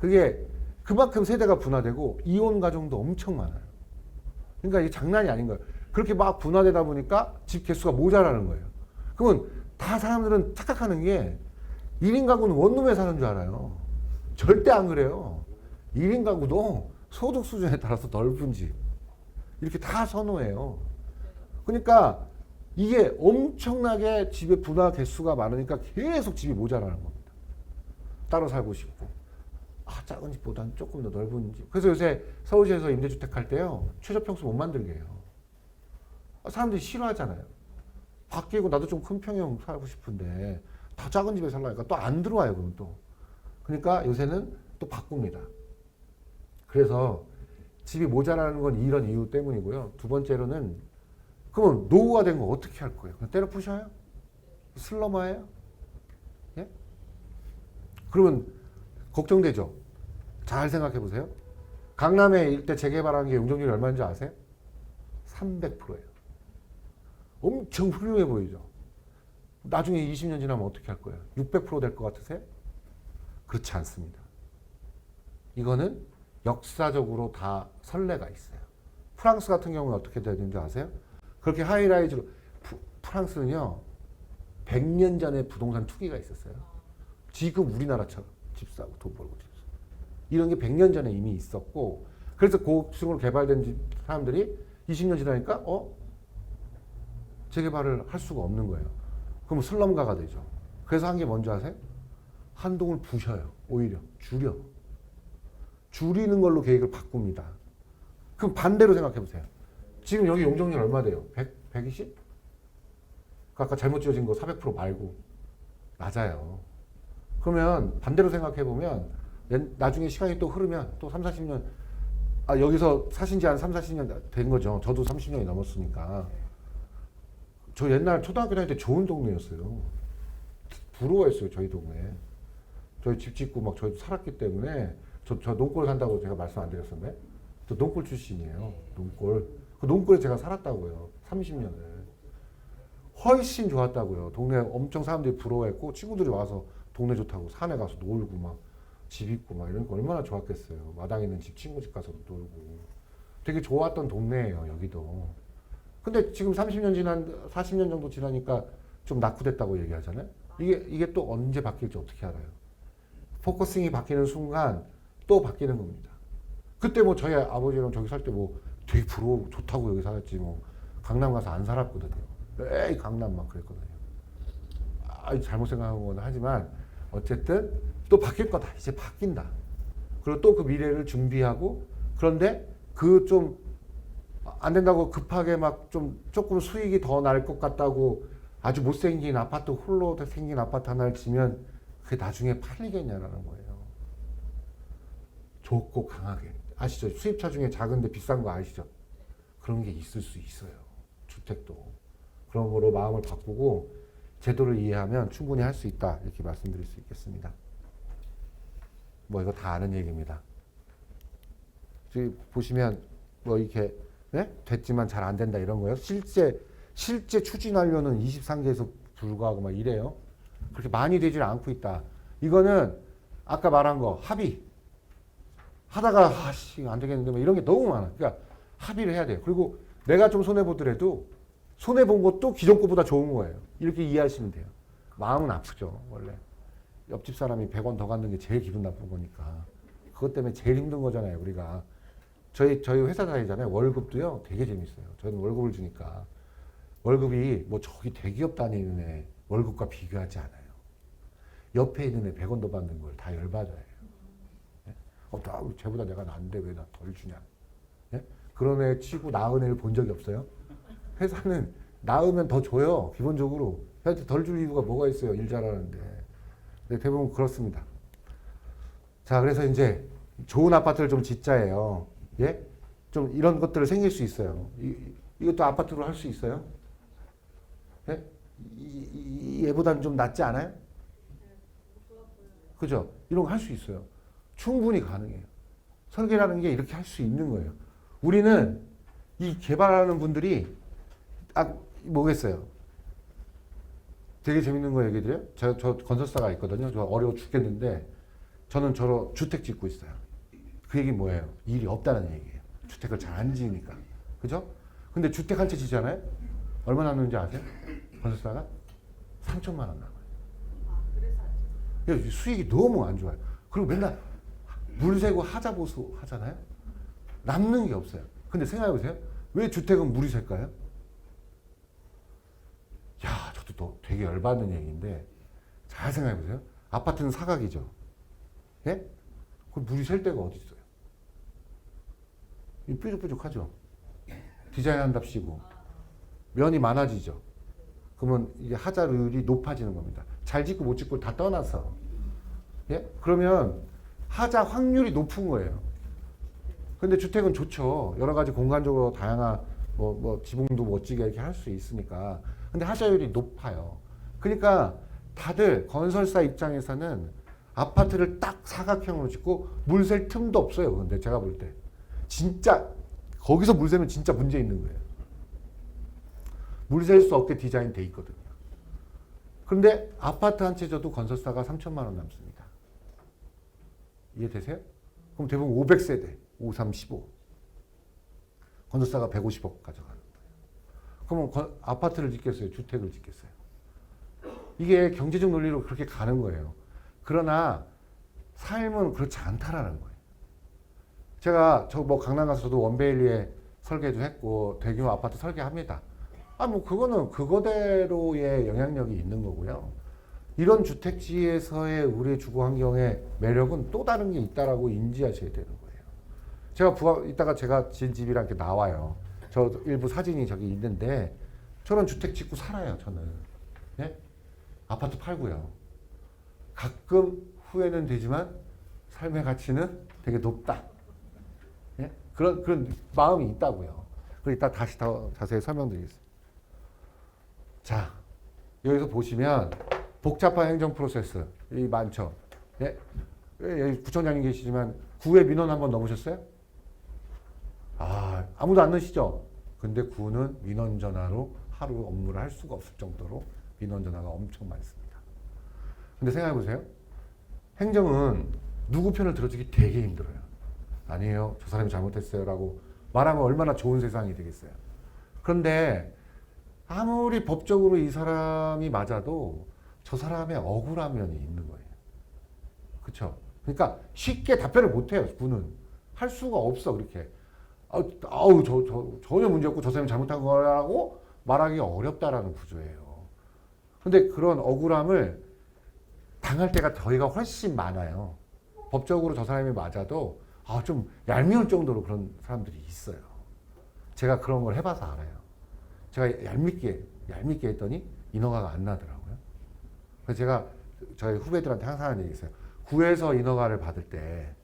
그게 그만큼 세대가 분화되고 이혼 가정도 엄청 많아요. 그러니까 이게 장난이 아닌 거예요. 그렇게 막 분화되다 보니까 집 개수가 모자라는 거예요. 그러면 다 사람들은 착각하는 게 1인 가구는 원룸에 사는 줄 알아요. 절대 안 그래요. 1인 가구도 소득 수준에 따라서 넓은 집 이렇게 다 선호해요. 그러니까 이게 엄청나게 집의 분화 개수가 많으니까 계속 집이 모자라는 겁니다. 따로 살고 싶고 작은 집보다는 조금 더 넓은 집. 그래서 요새 서울시에서 임대주택 할 때요 최저평수 못 만들게 해요. 사람들이 싫어하잖아요. 바뀌고 나도 좀 큰 평형 살고 싶은데 다 작은 집에 살라니까 또 안 들어와요. 그럼 또. 그러니까 요새는 또 바꿉니다. 그래서 집이 모자라는 건 이런 이유 때문이고요. 두 번째로는 그러면 노후가 된 거 어떻게 할 거예요? 그냥 때려 부셔요? 슬럼화예요? 예? 그러면 걱정되죠? 잘 생각해 보세요. 강남에 일대 재개발한 게 용적률이 얼마인 줄 아세요? 300%예요. 엄청 훌륭해 보이죠? 나중에 20년 지나면 어떻게 할 거예요? 600% 될 것 같으세요? 그렇지 않습니다. 이거는 역사적으로 다 선례가 있어요. 프랑스 같은 경우는 어떻게 되는지 아세요? 그렇게 하이라이즈로 프랑스는요 100년 전에 부동산 투기가 있었어요. 지금 우리나라처럼 집 사고 돈 벌고 집 사고 이런 게 100년 전에 이미 있었고 그래서 고층으로 개발된 사람들이 20년 지나니까 재개발을 할 수가 없는 거예요. 그럼 슬럼가가 되죠. 그래서 한 게 뭔지 아세요? 한 동을 부셔요. 오히려 줄이는 걸로 계획을 바꿉니다. 그럼 반대로 생각해 보세요. 지금 여기 용적률 얼마 돼요? 120? 아까 잘못 지어진 거 400% 말고 낮아요. 그러면 반대로 생각해 보면 나중에 시간이 또 흐르면 또 3, 40년 여기서 사신 지 한 3, 40년 된 거죠. 저도 30년이 넘었으니까. 저 옛날 초등학교 다닐 때 좋은 동네였어요. 부러워했어요, 저희 동네. 저희 집 짓고 막 저희도 살았기 때문에 저 농골 산다고 제가 말씀 안 드렸었나요? 저 농골 출신이에요. 농골. 그 농골에 제가 살았다고요. 30년을. 훨씬 좋았다고요. 동네 엄청 사람들이 부러워했고 친구들이 와서 동네 좋다고 산에 가서 놀고 막 집 있고 막 이런 거 얼마나 좋았겠어요. 마당에 있는 집 친구 집 가서 놀고. 되게 좋았던 동네예요, 여기도. 근데 지금 40년 정도 지나니까 좀 낙후됐다고 얘기하잖아요. 이게 또 언제 바뀔지 어떻게 알아요? 포커싱이 바뀌는 순간 또 바뀌는 겁니다. 그때 뭐 저희 아버지랑 저기 살 때 뭐 되게 좋다고 여기 살았지 뭐 강남 가서 안 살았거든요. 에이 강남 막 그랬거든요. 잘못 생각한 건 하지만 어쨌든 또 바뀔 거다. 이제 바뀐다. 그리고 또 그 미래를 준비하고 그런데 그 좀 안 된다고 급하게 막 조금 수익이 더 날 것 같다고 아주 못생긴 아파트 홀로 생긴 아파트 하나를 지면 그게 나중에 팔리겠냐라는 거예요. 좋고 강하게. 아시죠? 수입차 중에 작은데 비싼 거 아시죠? 그런 게 있을 수 있어요. 주택도. 그런 거로 마음을 바꾸고 제도를 이해하면 충분히 할 수 있다. 이렇게 말씀드릴 수 있겠습니다. 뭐 이거 다 아는 얘기입니다. 지금 보시면 뭐 이렇게 됐지만 잘 안 된다 이런 거예요. 실제 추진하려는 23개에서 불구하고 막 이래요. 그렇게 많이 되질 않고 있다. 이거는 아까 말한 거 합의. 하다가 안 되겠는데 뭐 이런 게 너무 많아. 그러니까 합의를 해야 돼요. 그리고 내가 좀 손해 보더라도 손해 본 것도 기존 거보다 좋은 거예요. 이렇게 이해하시면 돼요. 마음은 아프죠, 원래. 옆집 사람이 100원 더 갖는 게 제일 기분 나쁜 거니까. 그것 때문에 제일 힘든 거잖아요, 우리가. 저희 회사 다니잖아요. 월급도요, 되게 재밌어요. 저는 월급을 주니까. 월급이 뭐 저기 대기업 다니는 애 월급과 비교하지 않아요. 옆에 있는 애 100원 더 받는 걸 다 열받아요. 쟤보다 내가 나은데 왜 나 덜 주냐. 그런 애 치고 나은 애를 본 적이 없어요. 회사는 나으면 더 줘요. 기본적으로. 덜 줄 이유가 뭐가 있어요. 일 잘하는데. 네, 대부분 그렇습니다. 자, 그래서 이제 좋은 아파트를 좀 짓자예요. 예? 좀 이런 것들을 생길 수 있어요. 이것도 아파트로 할 수 있어요? 예? 얘보다는 좀 낫지 않아요? 그죠? 이런 거 할 수 있어요. 충분히 가능해요. 설계라는 게 이렇게 할 수 있는 거예요. 우리는 이 개발하는 분들이 뭐겠어요? 되게 재밌는 거 얘기 드려요? 저 건설사가 있거든요. 저 어려워 죽겠는데 저는 저로 주택 짓고 있어요. 그 얘기는 뭐예요? 일이 없다는 얘기예요. 주택을 잘 안 지으니까. 그죠? 근데 주택 한 채 지잖아요? 얼마 남는지 아세요? 건설사가? 3천만 원 남아요. 수익이 너무 안 좋아요. 그리고 맨날 물 새고 하자 보수 하잖아요? 남는 게 없어요. 근데 생각해보세요. 왜 주택은 물이 셀까요? 저도 또 되게 열받는 얘기인데 잘 생각해보세요. 아파트는 사각이죠. 예? 그 물이 셀 데가 어디 있어요? 뾰족뾰족하죠. 디자인한답시고 면이 많아지죠. 그러면 이게 하자율이 높아지는 겁니다. 잘 짓고 못 짓고 다 떠나서. 예? 그러면 하자 확률이 높은 거예요. 근데 주택은 좋죠. 여러 가지 공간적으로 다양한 지붕도 멋지게 이렇게 할 수 있으니까. 근데 하자율이 높아요. 그러니까 다들 건설사 입장에서는 아파트를 딱 사각형으로 짓고 물 셀 틈도 없어요. 근데 제가 볼 때. 진짜 거기서 물 새면 진짜 문제 있는 거예요. 물 셀 수 없게 디자인 돼 있거든요. 그런데 아파트 한 채 줘도 건설사가 3천만 원 남습니다. 이해되세요? 그럼 대부분 500세대, 5, 3, 15. 건설사가 150억 가져가는 거예요. 그러면 아파트를 짓겠어요? 주택을 짓겠어요? 이게 경제적 논리로 그렇게 가는 거예요. 그러나 삶은 그렇지 않다라는 거예요. 제가 저 뭐 강남 가서 저도 원베일리에 설계도 했고 대규모 아파트 설계합니다. 뭐 그거는 그거대로의 영향력이 있는 거고요. 이런 주택지에서의 우리의 주거 환경의 매력은 또 다른 게 있다라고 인지하셔야 되는 거예요. 제가 이따가 제가 진 집이랑 이렇게 나와요. 저 일부 사진이 저기 있는데 저런 주택 짓고 살아요. 저는. 예? 아파트 팔고요. 가끔 후회는 되지만 삶의 가치는 되게 높다. 예? 그런 마음이 있다고요. 그리고 이따 다시 더 자세히 설명드리겠습니다. 자, 여기서 보시면 복잡한 행정 프로세스 이 많죠. 예? 여기 구청장님 계시지만 구에 민원 한번 넣으셨어요? 아무도 안 넣으시죠? 근데 구는 민원 전화로 하루 업무를 할 수가 없을 정도로 민원 전화가 엄청 많습니다. 근데 생각해 보세요. 행정은 누구 편을 들어주기 되게 힘들어요. 아니에요. 저 사람이 잘못했어요. 라고 말하면 얼마나 좋은 세상이 되겠어요. 그런데 아무리 법적으로 이 사람이 맞아도 저 사람의 억울한 면이 있는 거예요. 그렇죠? 그러니까 쉽게 답변을 못 해요. 구는 할 수가 없어. 그렇게 전혀 문제 없고 저 사람이 잘못한 거라고 말하기 어렵다라는 구조예요. 근데 그런 억울함을 당할 때가 저희가 훨씬 많아요. 법적으로 저 사람이 맞아도 좀 얄미울 정도로 그런 사람들이 있어요. 제가 그런 걸 해봐서 알아요. 제가 얄밉게 했더니 인허가가 안 나더라고요. 그래서 제가 저희 후배들한테 항상 하는 얘기 있어요. 구에서 인허가를 받을 때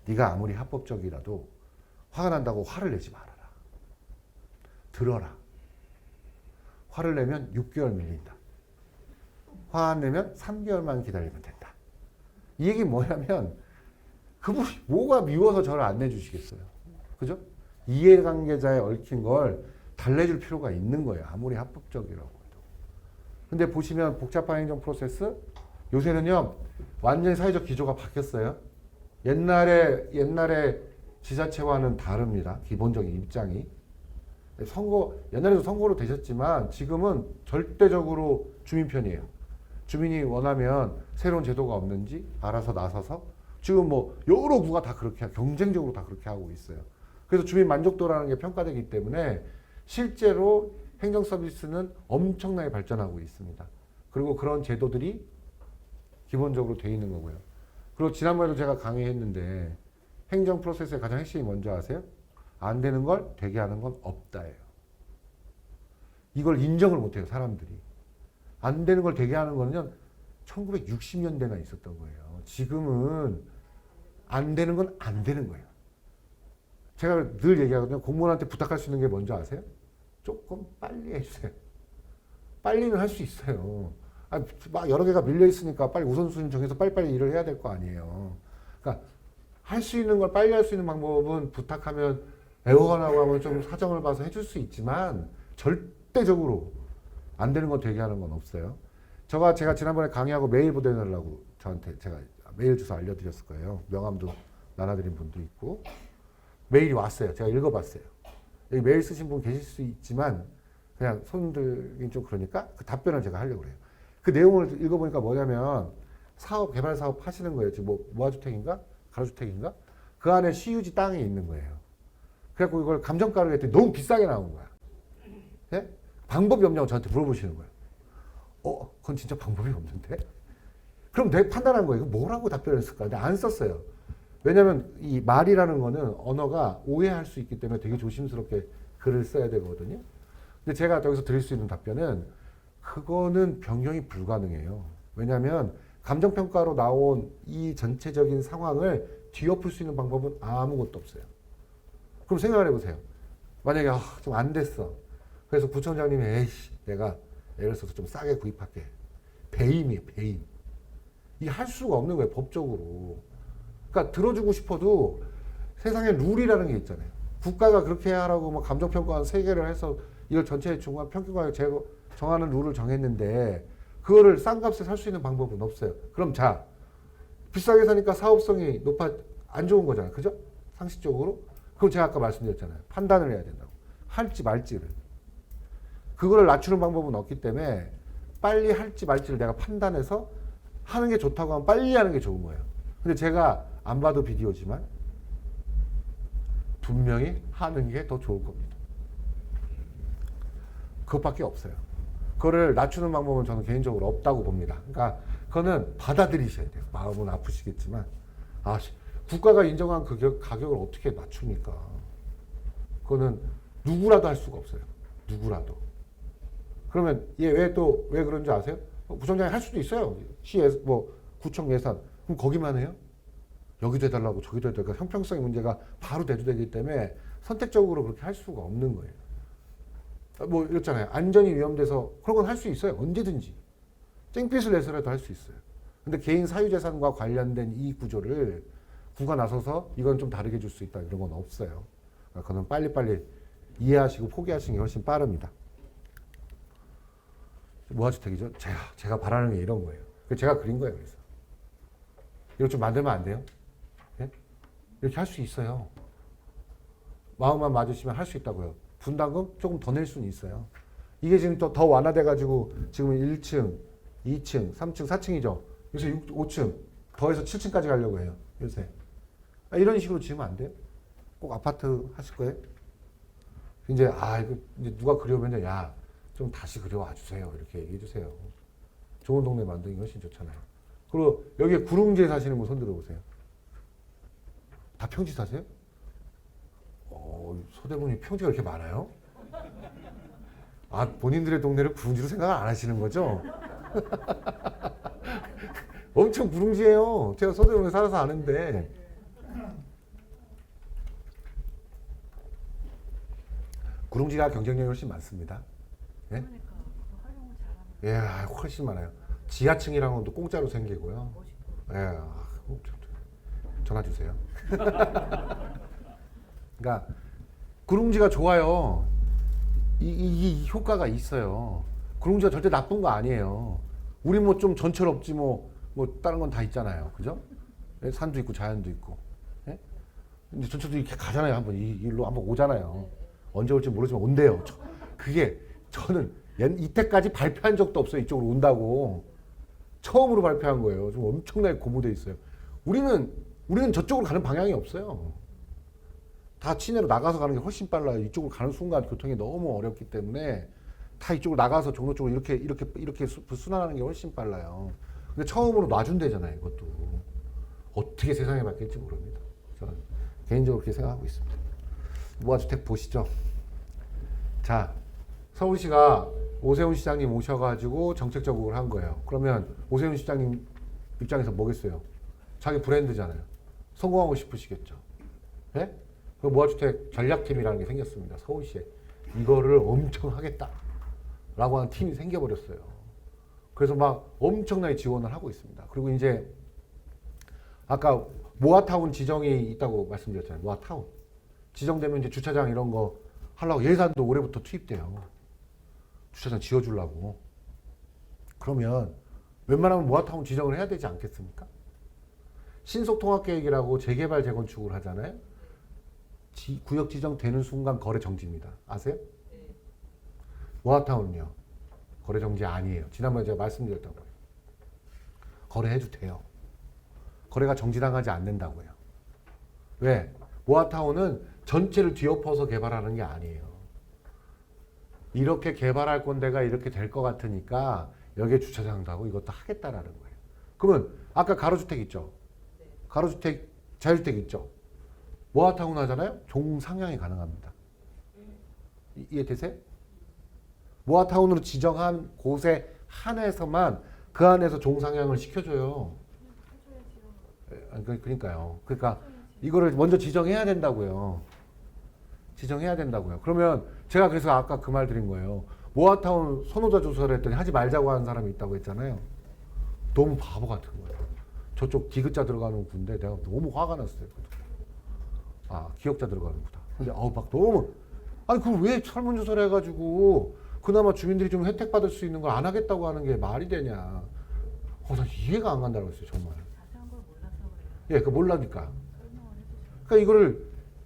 네가 아무리 합법적이라도 화가 난다고 화를 내지 말아라. 들어라. 화를 내면 6개월 밀린다. 화 안 내면 3개월만 기다리면 된다. 이 얘기 뭐냐면 그분이 뭐가 미워서 저를 안 내주시겠어요. 그죠? 이해관계자에 얽힌 걸 달래줄 필요가 있는 거예요. 아무리 합법적이라고 해도. 근데 보시면 복잡한 행정 프로세스 요새는요 완전히 사회적 기조가 바뀌었어요. 옛날에 지자체와는 다릅니다. 기본적인 입장이. 옛날에도 선거로 되셨지만 지금은 절대적으로 주민 편이에요. 주민이 원하면 새로운 제도가 없는지 알아서 나서서 지금 뭐 여러 구가 다 그렇게 경쟁적으로 다 그렇게 하고 있어요. 그래서 주민 만족도라는 게 평가되기 때문에 실제로 행정 서비스는 엄청나게 발전하고 있습니다. 그리고 그런 제도들이 기본적으로 돼 있는 거고요. 그리고 지난번에도 제가 강의했는데 행정 프로세스의 가장 핵심이 뭔지 아세요? 안 되는 걸 되게 하는 건 없다예요. 이걸 인정을 못해요, 사람들이. 안 되는 걸 되게 하는 거는 1960년대나 있었던 거예요. 지금은 안 되는 건 안 되는 거예요. 제가 늘 얘기하거든요. 공무원한테 부탁할 수 있는 게 뭔지 아세요? 조금 빨리 해주세요. 빨리는 할 수 있어요. 막 여러 개가 밀려 있으니까 빨리 우선순위 정해서 빨리빨리 일을 해야 될 거 아니에요. 그러니까 할 수 있는 걸 빨리 할 수 있는 방법은 부탁하면 애호가라고 하면 좀 사정을 봐서 해줄 수 있지만 절대적으로 안 되는 거 되게 하는 건 없어요. 제가 지난번에 강의하고 메일 보내달라고 저한테 제가 메일 주소 알려드렸을 거예요. 명함도 나눠드린 분도 있고 메일이 왔어요. 제가 읽어봤어요. 여기 메일 쓰신 분 계실 수 있지만 그냥 손들긴 좀 그러니까 그 답변을 제가 하려고 해요. 그 내용을 읽어보니까 뭐냐면 개발 사업 하시는 거예요. 지금 뭐 무화주택인가 가로주택인가 그 안에 시유지 땅이 있는 거예요. 그래갖고 이걸 감정가를 했더니 너무 비싸게 나온 거야. 예? 방법이 없냐고 저한테 물어보시는 거예요. 그건 진짜 방법이 없는데? 그럼 내가 판단한 거예요. 뭐라고 답변을 했을까? 근데 안 썼어요. 왜냐면 이 말이라는 거는 언어가 오해할 수 있기 때문에 되게 조심스럽게 글을 써야 되거든요. 근데 제가 여기서 드릴 수 있는 답변은 그거는 변경이 불가능해요. 왜냐하면 감정평가로 나온 이 전체적인 상황을 뒤엎을 수 있는 방법은 아무것도 없어요. 그럼 생각을 해보세요. 만약에 좀 안 됐어. 그래서 구청장님이 에이씨 내가 예를 들어서 좀 싸게 구입할게. 배임이에요. 배임. 이게 할 수가 없는 거예요. 법적으로. 그러니까 들어주고 싶어도 세상에 룰이라는 게 있잖아요. 국가가 그렇게 하라고 뭐 감정평가 3개를 해서 이걸 전체 중간 평균가에 정하는 룰을 정했는데 그거를 싼 값에 살 수 있는 방법은 없어요. 그럼 비싸게 사니까 사업성이 안 좋은 거잖아요. 그죠? 상식적으로. 그럼 제가 아까 말씀드렸잖아요. 판단을 해야 된다고. 할지 말지를. 그거를 낮추는 방법은 없기 때문에 빨리 할지 말지를 내가 판단해서 하는 게 좋다고 하면 빨리 하는 게 좋은 거예요. 근데 제가 안 봐도 비디오지만 분명히 하는 게 더 좋을 겁니다. 그것밖에 없어요. 그거를 낮추는 방법은 저는 개인적으로 없다고 봅니다. 그러니까 그거는 받아들이셔야 돼요. 마음은 아프시겠지만 국가가 인정한 그 가격을 어떻게 낮춥니까? 그거는 누구라도 할 수가 없어요. 누구라도. 그러면 얘 왜 그런 줄 아세요? 구청장이 할 수도 있어요. 구청 예산. 그럼 거기만 해요? 여기도 해달라고 저기도 해달라고 형평성의 문제가 바로 대두되기 때문에 선택적으로 그렇게 할 수가 없는 거예요. 이렇잖아요. 안전이 위험돼서 그런 건 할 수 있어요. 언제든지. 땡빛을 내서라도 할 수 있어요. 근데 개인 사유재산과 관련된 이 구조를 구가 나서서 이건 좀 다르게 해줄 수 있다 이런 건 없어요. 그러니까 그건 빨리빨리 이해하시고 포기하시는 게 훨씬 빠릅니다. 무아주택이죠. 제가 바라는 게 이런 거예요. 제가 그린 거예요. 그래서 이거 좀 만들면 안 돼요? 예? 이렇게 할 수 있어요. 마음만 맞으시면 할 수 있다고요. 분담금 조금 더 낼 수는 있어요. 이게 지금 더 완화돼가지고 지금은 1층, 2층, 3층, 4층이죠. 요새 5층 더해서 7층까지 가려고 해요. 요새. 이런 식으로 지으면 안 돼요? 꼭 아파트 하실 거예요? 이제 이제 누가 그려오면 좀 다시 그려와 주세요. 이렇게 얘기해 주세요. 좋은 동네 만드는 게 훨씬 좋잖아요. 그리고 여기에 구릉지에 사시는 분 손 들어보세요. 다 평지 사세요? 서대문이 평지가 이렇게 많아요? 본인들의 동네를 구릉지로 생각을 안 하시는 거죠? 엄청 구릉지예요. 제가 서대문에 살아서 아는데. 구릉지가 경쟁력이 훨씬 많습니다. 예? 예, 훨씬 많아요. 지하층이라는 것도 공짜로 생기고요. 예, 전화 주세요. 그러니까 구릉지가 좋아요. 이 효과가 있어요. 구릉지가 절대 나쁜 거 아니에요. 우리 좀 전철 없지 다른 건 다 있잖아요. 그죠? 예, 산도 있고 자연도 있고. 예? 근데 전철도 이렇게 가잖아요. 한번 이 일로 한번 오잖아요. 언제 올지 모르지만 온대요. 저는 이때까지 발표한 적도 없어요. 이쪽으로 온다고. 처음으로 발표한 거예요. 좀 엄청나게 고무돼 있어요. 우리는 저쪽으로 가는 방향이 없어요. 다 시내로 나가서 가는 게 훨씬 빨라요. 이쪽으로 가는 순간 교통이 너무 어렵기 때문에 다 이쪽으로 나가서 종로 쪽으로 이렇게 순환하는 게 훨씬 빨라요. 근데 처음으로 놔준대잖아요. 이것도. 어떻게 세상이 바뀔지 모릅니다. 저는 개인적으로 그렇게 생각하고 있습니다. 무아주택 보시죠. 자, 서울시가 오세훈 시장님 오셔가지고 정책적으로 한 거예요. 그러면 오세훈 시장님 입장에서 뭐겠어요? 자기 브랜드잖아요. 성공하고 싶으시겠죠. 네? 그 무아주택 전략팀이라는 게 생겼습니다. 서울시에. 이거를 엄청 하겠다라고 하는 팀이 생겨버렸어요. 그래서 막 엄청나게 지원을 하고 있습니다. 그리고 이제 아까 모아타운 지정이 있다고 말씀드렸잖아요. 모아타운. 지정되면 이제 주차장 이런 거 하려고 예산도 올해부터 투입돼요. 주차장 지어주려고. 그러면 웬만하면 모아타운 지정을 해야 되지 않겠습니까? 신속통합계획이라고 재개발 재건축을 하잖아요. 구역 지정되는 순간 거래 정지입니다. 아세요? 네. 모아타운은요. 거래 정지 아니에요. 지난번에 제가 말씀드렸던 거예요. 거래해도 돼요. 거래가 정지당하지 않는다고요. 왜? 모아타운은 전체를 뒤엎어서 개발하는 게 아니에요. 이렇게 개발할 건데가 이렇게 될 것 같으니까 여기에 주차장도 하고 이것도 하겠다라는 거예요. 그러면 아까 가로주택 있죠? 가로주택, 자유주택 있죠? 모아타운 하잖아요? 종상향이 가능합니다. 이해되세요? 모아타운으로 지정한 곳에 한해서만 그 안에서 종상향을 시켜줘요. 그러니까요. 그러니까 이거를 먼저 지정해야 된다고요. 지정해야 된다고요. 그러면 제가 그래서 아까 그 말 드린 거예요. 모아타운 선호자 조사를 했더니 하지 말자고 하는 사람이 있다고 했잖아요. 너무 바보 같은 거예요. 저쪽 디귿자 들어가는 군데 내가 너무 화가 났어요. 기역자 들어가는 구다. 근데 막 너무 그걸 왜 설문조사를 해가지고 그나마 주민들이 좀 혜택 받을 수 있는 걸 안 하겠다고 하는 게 말이 되냐. 나 이해가 안 간다고 했어요. 정말. 자세한 걸 몰라서 그래요. 예, 그 몰라니까. 그러니까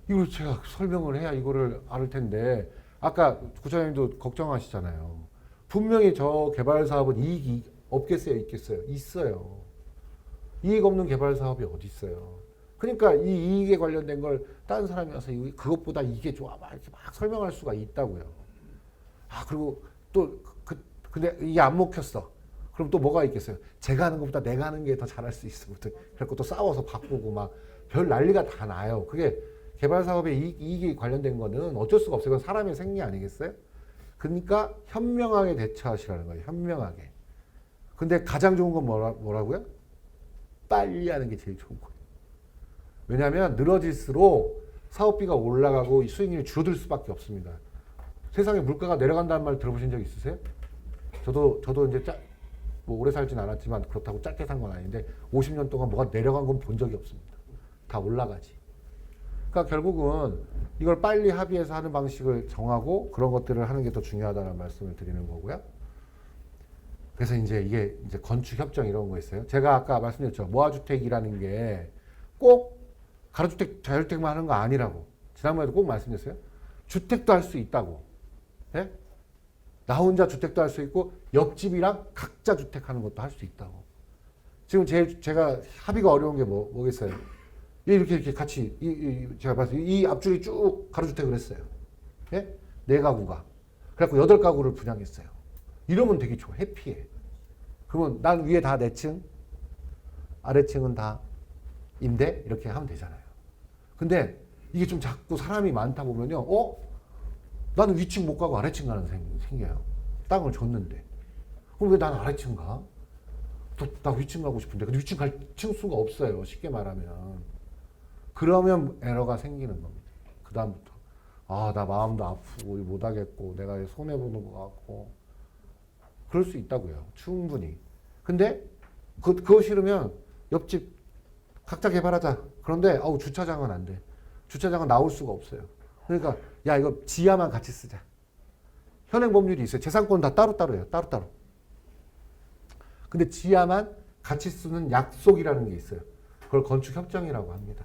이걸 제가 설명을 해야 이거를 알 텐데 아까 구청장님도 걱정하시잖아요. 분명히 저 개발 사업은 이익이 없겠어요, 있겠어요? 있어요. 이익 없는 개발 사업이 어디 있어요? 그러니까 이 이익에 관련된 걸 다른 사람이 와서 그것보다 이게 좋아 막 이렇게 막 설명할 수가 있다고요. 아 그리고 또 근데 이게 안 먹혔어. 그럼 또 뭐가 있겠어요? 제가 하는 것보다 내가 하는 게 더 잘할 수 있어. 그래갖고 또 싸워서 바꾸고 막 별 난리가 다 나요. 그게 개발 사업에 이익이 관련된 거는 어쩔 수가 없어요. 그건 사람의 생리 아니겠어요? 그러니까 현명하게 대처하시라는 거예요. 현명하게. 근데 가장 좋은 건 뭐라고요? 빨리 하는 게 제일 좋은 거예요. 왜냐하면 늘어질수록 사업비가 올라가고 수익률이 줄어들 수밖에 없습니다. 세상에 물가가 내려간다는 말 들어보신 적 있으세요? 저도 이제 뭐 오래 살진 않았지만 그렇다고 짧게 산 건 아닌데 50년 동안 뭐가 내려간 건 본 적이 없습니다. 다 올라가지. 그러니까 결국은 이걸 빨리 합의해서 하는 방식을 정하고 그런 것들을 하는 게 더 중요하다는 말씀을 드리는 거고요. 그래서 이제 이게 이제 건축 협정 이런 거 있어요. 제가 아까 말씀드렸죠. 모아주택이라는 게 꼭 가로주택, 자율주택만 하는 거 아니라고. 지난번에도 꼭 말씀드렸어요. 주택도 할 수 있다고. 예? 나 혼자 주택도 할 수 있고 옆집이랑 각자 주택하는 것도 할 수 있다고. 지금 제가 합의가 어려운 게 뭐겠어요? 이렇게 같이 제가 봤을 때 이 앞줄이 쭉 가로주택을 했어요. 예? 4가구가. 그래갖고 8가구를 분양했어요. 이러면 되게 좋아. 해피해. 그러면 난 위에 다 내 층, 아래층은 다 임대 이렇게 하면 되잖아요. 근데 이게 좀 자꾸 사람이 많다 보면요. 나는 위층 못 가고 아래층 가는 생겨요. 땅을 줬는데. 그럼 왜 난 아래층 가? 나 위층 가고 싶은데. 근데 위층 갈 층수가 없어요. 쉽게 말하면. 그러면 에러가 생기는 겁니다. 그 다음부터. 나 마음도 아프고 못하겠고 내가 손해보는 것 같고 그럴 수 있다고요. 충분히. 근데 그거 싫으면 옆집 각자 개발하자. 그런데 주차장은 안 돼. 주차장은 나올 수가 없어요. 그러니까 야 이거 지하만 같이 쓰자. 현행 법률이 있어요. 재산권은 다 따로따로예요. 따로따로. 근데 지하만 같이 쓰는 약속이라는 게 있어요. 그걸 건축협정이라고 합니다.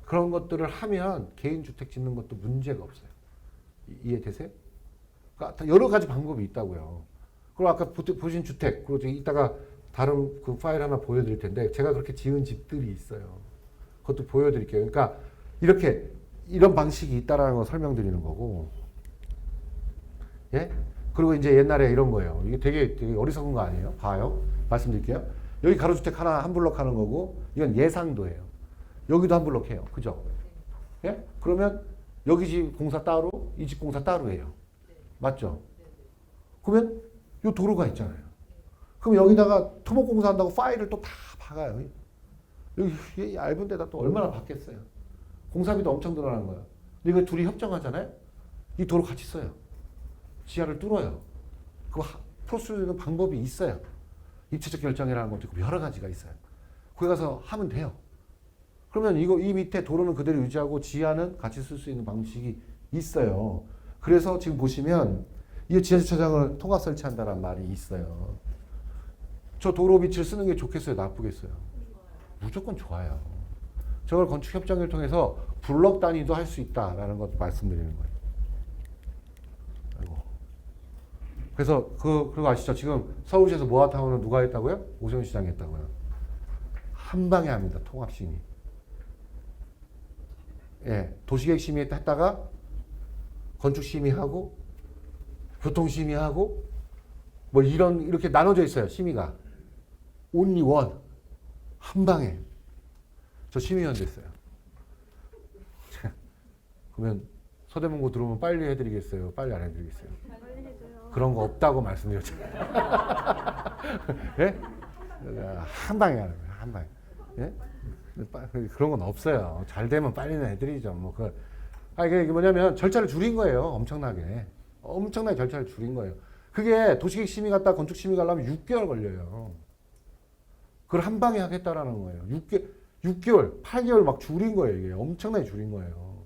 그런 것들을 하면 개인주택 짓는 것도 문제가 없어요. 이해되세요? 그러니까 여러 가지 방법이 있다고요. 그리고 아까 보신 주택, 그리고 이따가 다른 그 파일 하나 보여드릴 텐데 제가 그렇게 지은 집들이 있어요. 그것도 보여드릴게요. 그러니까 이런 방식이 있다라는 걸 설명드리는 거고, 예? 그리고 이제 옛날에 이런 거예요. 이게 되게 어리석은 거 아니에요? 봐요. 말씀드릴게요. 여기 가로주택 한 블록 하는 거고, 이건 예상도예요. 여기도 한 블록 해요. 그죠? 예? 그러면 여기 집 공사 따로, 이 집 공사 따로 해요. 맞죠? 그러면 요 도로가 있잖아요. 그럼 여기다가 토목 공사한다고 파일을 또 다 박아요. 여기 얇은 데다 또 얼마나 박겠어요. 공사비도 엄청 들어가는 거예요. 근데 이거 둘이 협정하잖아요. 이 도로 같이 써요. 지하를 뚫어요. 그거 풀 수 있는 방법이 있어요. 입체적 결정이라는 것도 있고 여러 가지가 있어요. 거기 가서 하면 돼요. 그러면 이 밑에 도로는 그대로 유지하고 지하는 같이 쓸 수 있는 방식이 있어요. 그래서 지금 보시면 이 지하주차장을 통합 설치한다는 말이 있어요. 저 도로 밑을 쓰는 게 좋겠어요? 나쁘겠어요? 무조건 좋아요. 저걸 건축협정을 통해서 블럭 단위도 할 수 있다라는 것도 말씀드리는 거예요. 아이고. 그래서 그거 아시죠? 지금 서울시에서 모아타운은 누가 했다고요? 오세훈 시장이 했다고요. 한 방에 합니다. 통합심의. 예, 도시계획심의 했다가 건축심의하고 교통심의하고 뭐 이렇게 나눠져 있어요. 심의가. only one. 한 방에. 저 심의위원 됐어요. 그러면 서대문고 들어오면 빨리 해드리겠어요? 빨리 안 해드리겠어요? 빨리 해줘요. 그런 거 없다고 말씀드렸잖아요. 예? 한 방에 하는 거예요. 한 방에. 예? 그런 건 없어요. 잘 되면 빨리는 해드리죠. 이게 뭐냐면 절차를 줄인 거예요. 엄청나게 절차를 줄인 거예요. 그게 도시계획 심의 갔다 건축 심의 가려면 6개월 걸려요. 그걸 한 방에 하겠다라는 거예요. 6개월, 8개월 막 줄인 거예요. 이게 엄청나게 줄인 거예요.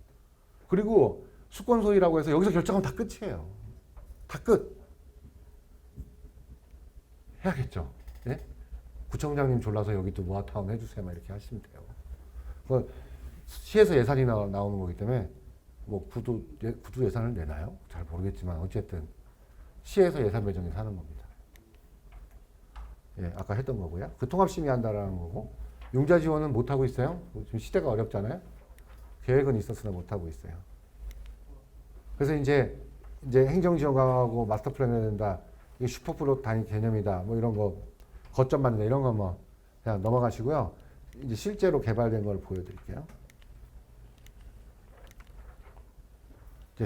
그리고 수권 소위라고 해서 여기서 결정하면 다 끝이에요. 다 끝. 해야겠죠. 예? 구청장님 졸라서 여기 또 모아타운 해주세요. 막 이렇게 하시면 돼요. 시에서 예산이 나오는 거기 때문에 뭐 구도 예산을 내나요? 잘 모르겠지만 어쨌든 시에서 예산 배정해서 하는 겁니다. 예, 아까 했던 거고요. 그 통합심의한다라는 거고 융자 지원은 못 하고 있어요. 지금 시대가 어렵잖아요. 계획은 있었으나 못 하고 있어요. 그래서 이제 행정 지원 강화하고 마스터 플랜 해야 된다. 이게 슈퍼플롯 단위 개념이다. 뭐 이런 거 거점 만든다. 이런 거 뭐 그냥 넘어가시고요. 이제 실제로 개발된 걸 보여드릴게요.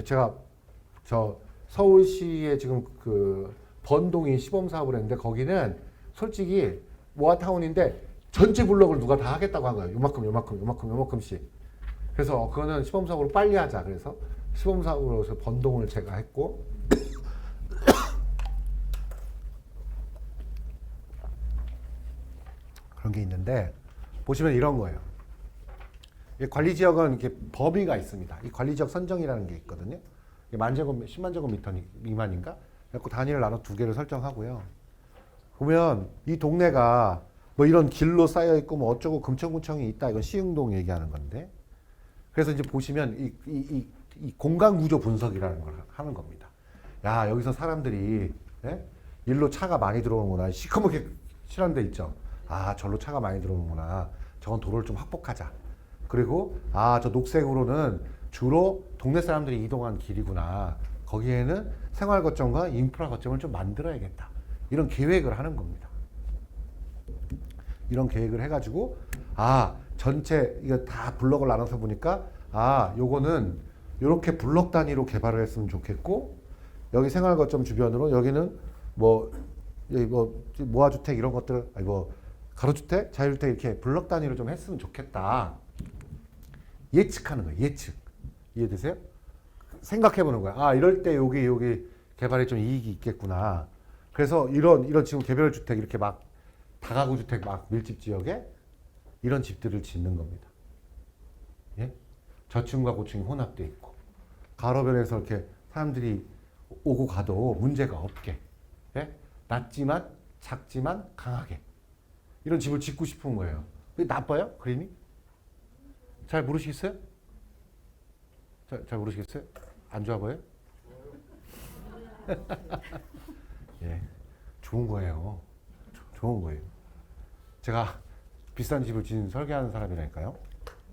제가 저 서울시에 지금 그 번동이 시범 사업을 했는데 거기는 솔직히 모아타운인데 전체 블록을 누가 다 하겠다고 한 거예요. 요만큼씩. 그래서 그거는 시범 사업으로 빨리 하자. 그래서 시범 사업으로 번동을 제가 했고 그런 게 있는데 보시면 이런 거예요. 관리 지역은 이렇게 범위가 있습니다. 이 관리 지역 선정이라는 게 있거든요. 10만 제곱미터 미만인가? 그래서 단위를 나눠 두 개를 설정하고요. 보면 이 동네가 뭐 이런 길로 쌓여 있고 뭐 어쩌고 금천구청이 있다. 이건 시흥동 얘기하는 건데. 그래서 이제 보시면 이 공간 구조 분석이라는 걸 하는 겁니다. 야, 여기서 사람들이 예? 일로 차가 많이 들어오는구나. 시커멓게 칠한 데 있죠. 아, 절로 차가 많이 들어오는구나. 저건 도로를 좀 확복하자. 그리고 아, 저 녹색으로는 주로 동네 사람들이 이동한 길이구나. 거기에는 생활 거점과 인프라 거점을 좀 만들어야겠다. 이런 계획을 하는 겁니다. 이런 계획을 해가지고 아, 전체 이거 다 블럭을 나눠서 보니까 아, 요거는 이렇게 블럭 단위로 개발을 했으면 좋겠고 여기 생활 거점 주변으로 여기는 뭐 여기 뭐 모아주택 이런 것들 아니 뭐 가로주택, 자유주택 이렇게 블럭 단위로 좀 했으면 좋겠다. 예측하는 거예요. 예측. 이해되세요? 생각해보는 거야. 아, 이럴 때 여기 개발에 좀 이익이 있겠구나. 그래서 이런 지금 개별주택 이렇게 막 다가구 주택 막 밀집 지역에 이런 집들을 짓는 겁니다. 예? 저층과 고층이 혼합돼 있고 가로변에서 이렇게 사람들이 오고 가도 문제가 없게 예? 낮지만 작지만 강하게 이런 집을 짓고 싶은 거예요. 그게 나빠요? 그림이? 잘 모르시겠어요? 잘 모르시겠어요? 안 좋아 보여요? 예, 좋은 거예요. 좋은 거예요. 제가 비싼 집을 짓는 설계하는 사람이라니까요.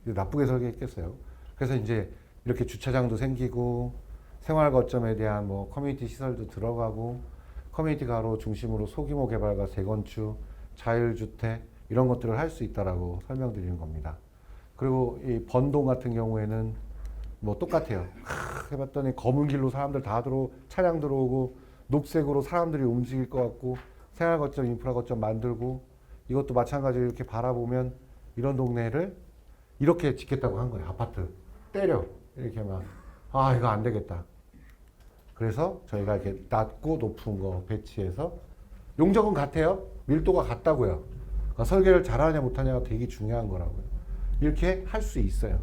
나쁘게 설계했겠어요. 그래서 이제 이렇게 주차장도 생기고 생활 거점에 대한 뭐 커뮤니티 시설도 들어가고 커뮤니티 가로 중심으로 소규모 개발과 재건축, 자율주택 이런 것들을 할 수 있다라고 설명드리는 겁니다. 그리고 이 번동 같은 경우에는 뭐 똑같아요. 해봤더니 검은 길로 사람들 다 차량 들어오고 녹색으로 사람들이 움직일 것 같고 생활 거점, 인프라 거점 만들고 이것도 마찬가지로 이렇게 바라보면 이런 동네를 이렇게 짓겠다고 한 거예요. 아파트 때려 이렇게 막 아 이거 안 되겠다. 그래서 저희가 이렇게 낮고 높은 거 배치해서 용적은 같아요. 밀도가 같다고요. 그러니까 설계를 잘하냐 못하냐가 되게 중요한 거라고요. 이렇게 할 수 있어요.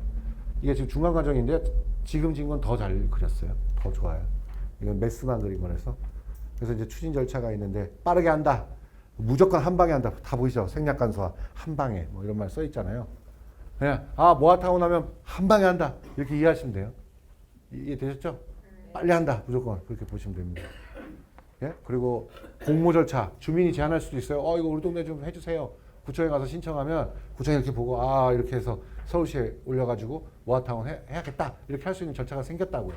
이게 지금 중간 과정인데 지금 지은 건 더 잘 그렸어요. 더 좋아요. 이건 메스만 그린 거라서. 그래서 이제 추진 절차가 있는데 빠르게 한다. 무조건 한 방에 한다. 다 보이죠? 생략간소화 한 방에 뭐 이런 말 써 있잖아요. 그냥 아 모아타운 하면 한 방에 한다. 이렇게 이해하시면 돼요. 이해되셨죠? 빨리 한다. 무조건 그렇게 보시면 됩니다. 예? 그리고 공모 절차 주민이 제안할 수도 있어요. 이거 우리 동네 좀 해주세요. 구청에 가서 신청하면 구청이 이렇게 보고 아 이렇게 해서 서울시에 올려가지고 모아타운 해야겠다 이렇게 할 수 있는 절차가 생겼다고요.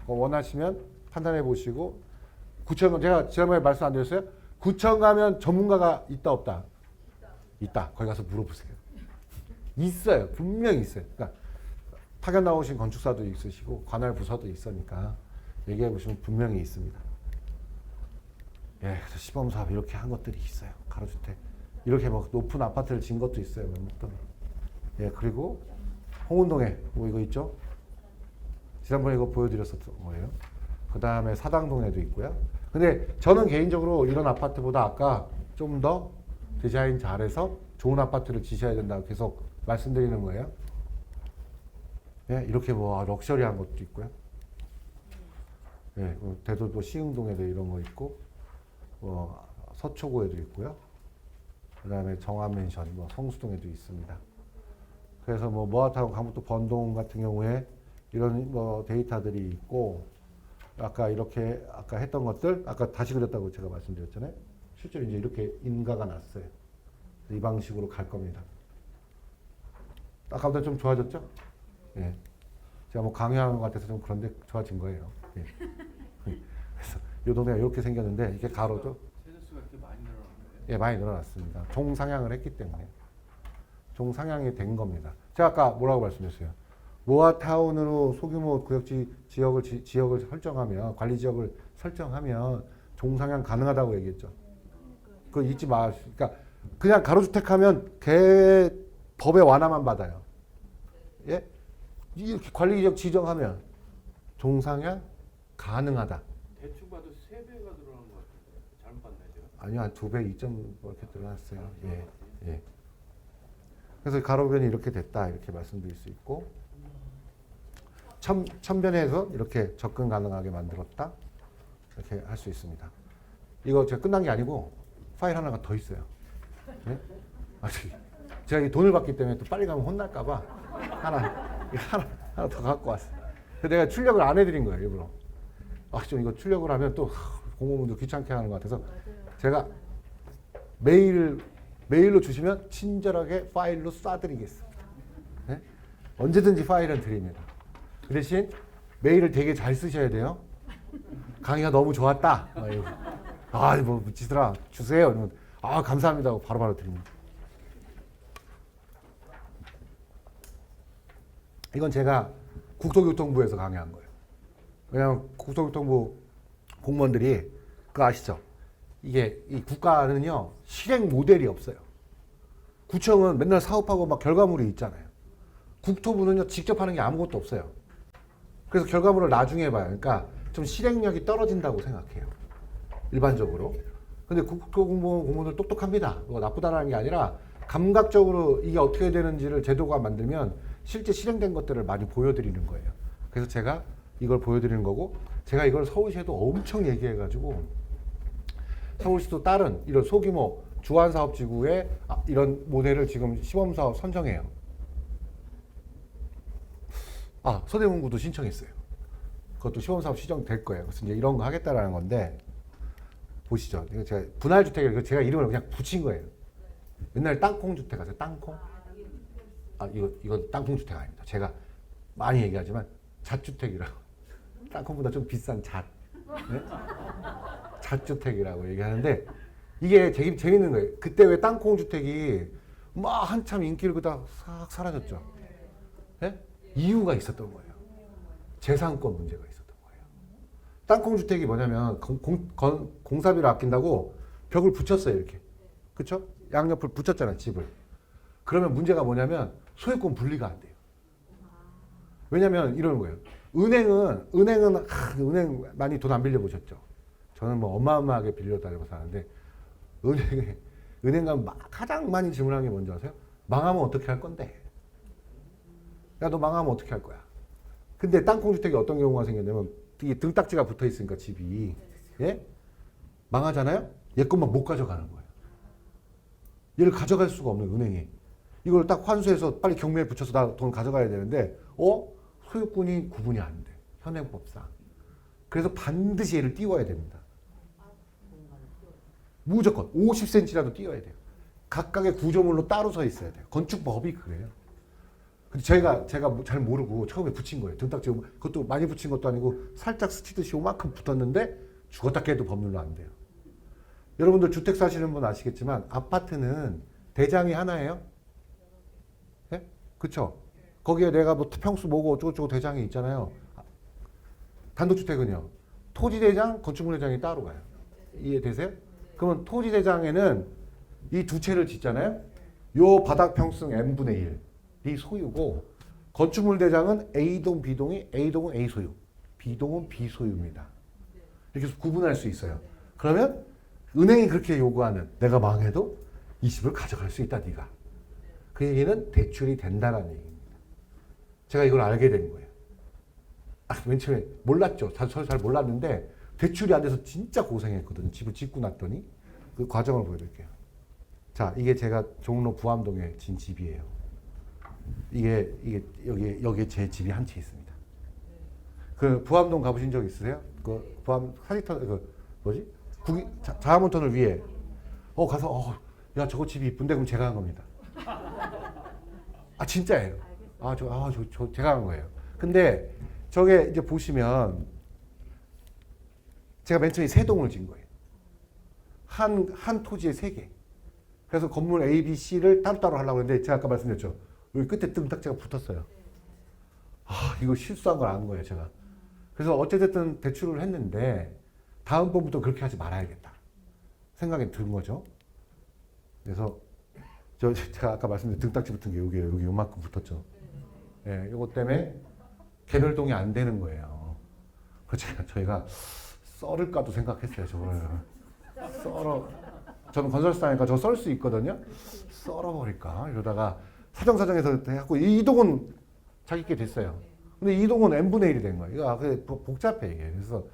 원하시면 판단해 보시고 구청은 제가 지난번에 말씀 안 드렸어요? 구청 가면 전문가가 있다 없다? 있다. 거기 가서 물어보세요. 있어요. 분명히 있어요. 그러니까 파견 나오신 건축사도 있으시고 관할 부서도 있으니까 얘기해 보시면 분명히 있습니다. 예, 그래서 시범사업 이렇게 한 것들이 있어요. 가로주택 이렇게 뭐 높은 아파트를 진 것도 있어요. 목동에. 예, 그리고 홍은동에 뭐 이거 있죠? 지난번에 이거 보여드렸었던 거예요. 그 다음에 사당동에도 있고요. 근데 저는 개인적으로 이런 아파트보다 아까 좀 더 디자인 잘해서 좋은 아파트를 지셔야 된다고 계속 말씀드리는 거예요. 예, 이렇게 뭐 럭셔리한 것도 있고요. 예, 대도도 시흥동에도 이런 거 있고, 서초구에도 있고요. 그 다음에 정화맨션, 성수동에도 있습니다. 그래서 뭐 모아타운 강북도 번동 같은 경우에 이런 뭐 데이터들이 있고 아까 이렇게 아까 했던 것들 아까 다시 그렸다고 제가 말씀드렸잖아요. 실제로 이제 이렇게 인가가 났어요. 이 방식으로 갈 겁니다. 아까보다 좀 좋아졌죠? 예. 제가 뭐 강요하는 것 같아서 좀 그런데 좋아진 거예요. 예. 그래서 이 동네가 이렇게 생겼는데 이게 가로죠? 세대수가 이렇게 많이 늘어났네요. 예, 많이 늘어났습니다. 종상향을 했기 때문에. 종상향이 된 겁니다. 제가 아까 뭐라고 말씀드렸어요? 모아타운으로 소규모 구역지 지역을 설정하면 관리 지역을 설정하면 종상향 가능하다고 얘기했죠. 그거 잊지 마. 그러니까 그냥 가로주택하면 개 법의 완화만 받아요. 예? 이렇게 관리 지역 지정하면 종상향 가능하다. 대충 봐도 3배가 늘어난 것 같은데 잘못 봤나요 제가? 아니요, 한 2배, 2점 이렇게 늘어났어요. 예, 예. 그래서 가로변이 이렇게 됐다 이렇게 말씀드릴 수 있고 천변에서 이렇게 접근 가능하게 만들었다 이렇게 할 수 있습니다. 이거 제가 끝난 게 아니고 파일 하나가 더 있어요. 네? 아직 제가 이 돈을 받기 때문에 또 빨리 가면 혼날까봐 하나 더 갖고 왔어요. 그래서 내가 출력을 안 해드린 거예요 일부러. 좀 이거 출력을 하면 또 공무원도 귀찮게 하는 것 같아서 제가 메일로 주시면 친절하게 파일로 쏴드리겠습니다. 네? 언제든지 파일은 드립니다. 그 대신 메일을 되게 잘 쓰셔야 돼요. 강의가 너무 좋았다. 뭐 지들아 주세요. 이러면 감사합니다 하고 바로바로 드립니다. 이건 제가 국토교통부에서 강의한 거예요. 왜냐하면 국토교통부 공무원들이 그거 아시죠? 이게 이 국가는요 실행 모델이 없어요. 구청은 맨날 사업하고 막 결과물이 있잖아요. 국토부는요 직접 하는 게 아무것도 없어요. 그래서 결과물을 나중에 봐요. 그러니까 좀 실행력이 떨어진다고 생각해요. 일반적으로. 근데 국토공무원들 똑똑합니다. 그거 나쁘다는 게 아니라 감각적으로 이게 어떻게 되는지를 제도가 만들면 실제 실행된 것들을 많이 보여드리는 거예요. 그래서 제가 이걸 보여드리는 거고 제가 이걸 서울시에도 엄청 얘기해가지고 서울시도 다른 이런 소규모 주안사업지구에 이런 모델을 지금 시범사업 선정해요. 서대문구도 신청했어요. 그것도 시범사업 시정될 거예요. 그래서 이제 이런 거 하겠다라는 건데 보시죠. 이거 제가 분할주택을 제가 이름을 그냥 붙인 거예요. 옛날 땅콩주택 아세요? 땅콩? 이건 땅콩주택 아닙니다. 제가 많이 얘기하지만 잣주택이라고. 땅콩보다 좀 비싼 잣. 네? 잣주택이라고 얘기하는데 이게 재밌는 거예요. 그때 왜 땅콩주택이 막 한참 인기를 그다 싹 사라졌죠. 네? 이유가 있었던 거예요. 재산권 문제가 있었던 거예요. 땅콩주택이 뭐냐면 공사비를 아낀다고 벽을 붙였어요. 이렇게. 그쵸? 양옆을 붙였잖아요. 집을. 그러면 문제가 뭐냐면 소유권 분리가 안 돼요. 왜냐면 이러는 거예요. 은행 많이 돈 안 빌려보셨죠? 저는 뭐 어마어마하게 빌려다니고 사는데 은행 가면 가장 많이 질문하는 게 뭔지 아세요? 망하면 어떻게 할 건데? 야, 너 망하면 어떻게 할 거야? 근데 땅콩주택이 어떤 경우가 생겼냐면 이게 등딱지가 붙어 있으니까 집이 예? 망하잖아요? 얘 것만 못 가져가는 거예요. 얘를 가져갈 수가 없는 은행이. 이걸 딱 환수해서 빨리 경매에 붙여서 나 돈 가져가야 되는데 소유권이 구분이 안 돼. 현행법상. 그래서 반드시 얘를 띄워야 됩니다. 무조건 50cm라도 띄워야 돼요. 각각의 구조물로 따로 서 있어야 돼요. 건축법이 그래요. 근데 제가 잘 모르고 처음에 붙인 거예요. 등딱지 그것도 많이 붙인 것도 아니고 살짝 스치듯이 요만큼 붙었는데 죽었다 깨도 법률로 안 돼요. 여러분들 주택 사시는 분 아시겠지만 아파트는 대장이 하나예요. 네? 그쵸? 거기에 내가 뭐 평수 뭐고 어쩌고저쩌고 대장이 있잖아요. 단독주택은요. 토지대장, 건축물대장이 따로 가요. 이해되세요? 그러면 토지대장에는 이 두 채를 짓잖아요. 요 바닥 평수는 n분의 1이 소유고 건축물대장은 A동, B동이 A동은 A 소유, B동은 B 소유입니다. 이렇게 해서 구분할 수 있어요. 그러면 은행이 그렇게 요구하는 내가 망해도 이 집을 가져갈 수 있다 네가. 그 얘기는 대출이 된다는 얘기입니다. 제가 이걸 알게 된 거예요. 맨 처음에 몰랐죠. 잘 몰랐는데 대출이 안 돼서 진짜 고생했거든요. 집을 짓고 났더니 그 과정을 보여드릴게요. 자, 이게 제가 종로 부암동에 진 집이에요. 이게 여기에 제 집이 한 채 있습니다. 그 부암동 가보신 적 있으세요? 그 부암 사리터 그 뭐지? 자아문터널 위에 가서 야 저거 집이 이쁜데 그럼 제가 한 겁니다. 아 진짜예요. 저 제가 한 거예요. 근데 저게 이제 보시면 제가 맨 처음에 세 동을 진 거예요. 한 토지에 세 개. 그래서 건물 A, B, C를 따로따로 하려고 했는데 제가 아까 말씀드렸죠. 여기 끝에 뜸딱지가 붙었어요. 이거 실수한 걸 안 거예요, 제가. 그래서 어찌됐든 대출을 했는데 다음번부터 그렇게 하지 말아야겠다 생각이 든 거죠. 그래서 제가 아까 말씀드린 등딱지 붙은 게 여기 요만큼 붙었죠. 예, 이것 때문에 개별동이 안 되는 거예요. 그래서 저희가 썰을까도 생각했어요, 저걸. 저는 건설사니까 저 썰 수 있거든요. 썰어버릴까 이러다가 사정사정해서 해갖고 이동은 자기께 됐어요. 근데 이동은 n분의 1이 된 거예요. 이거 그게 복잡해 이게. 그래서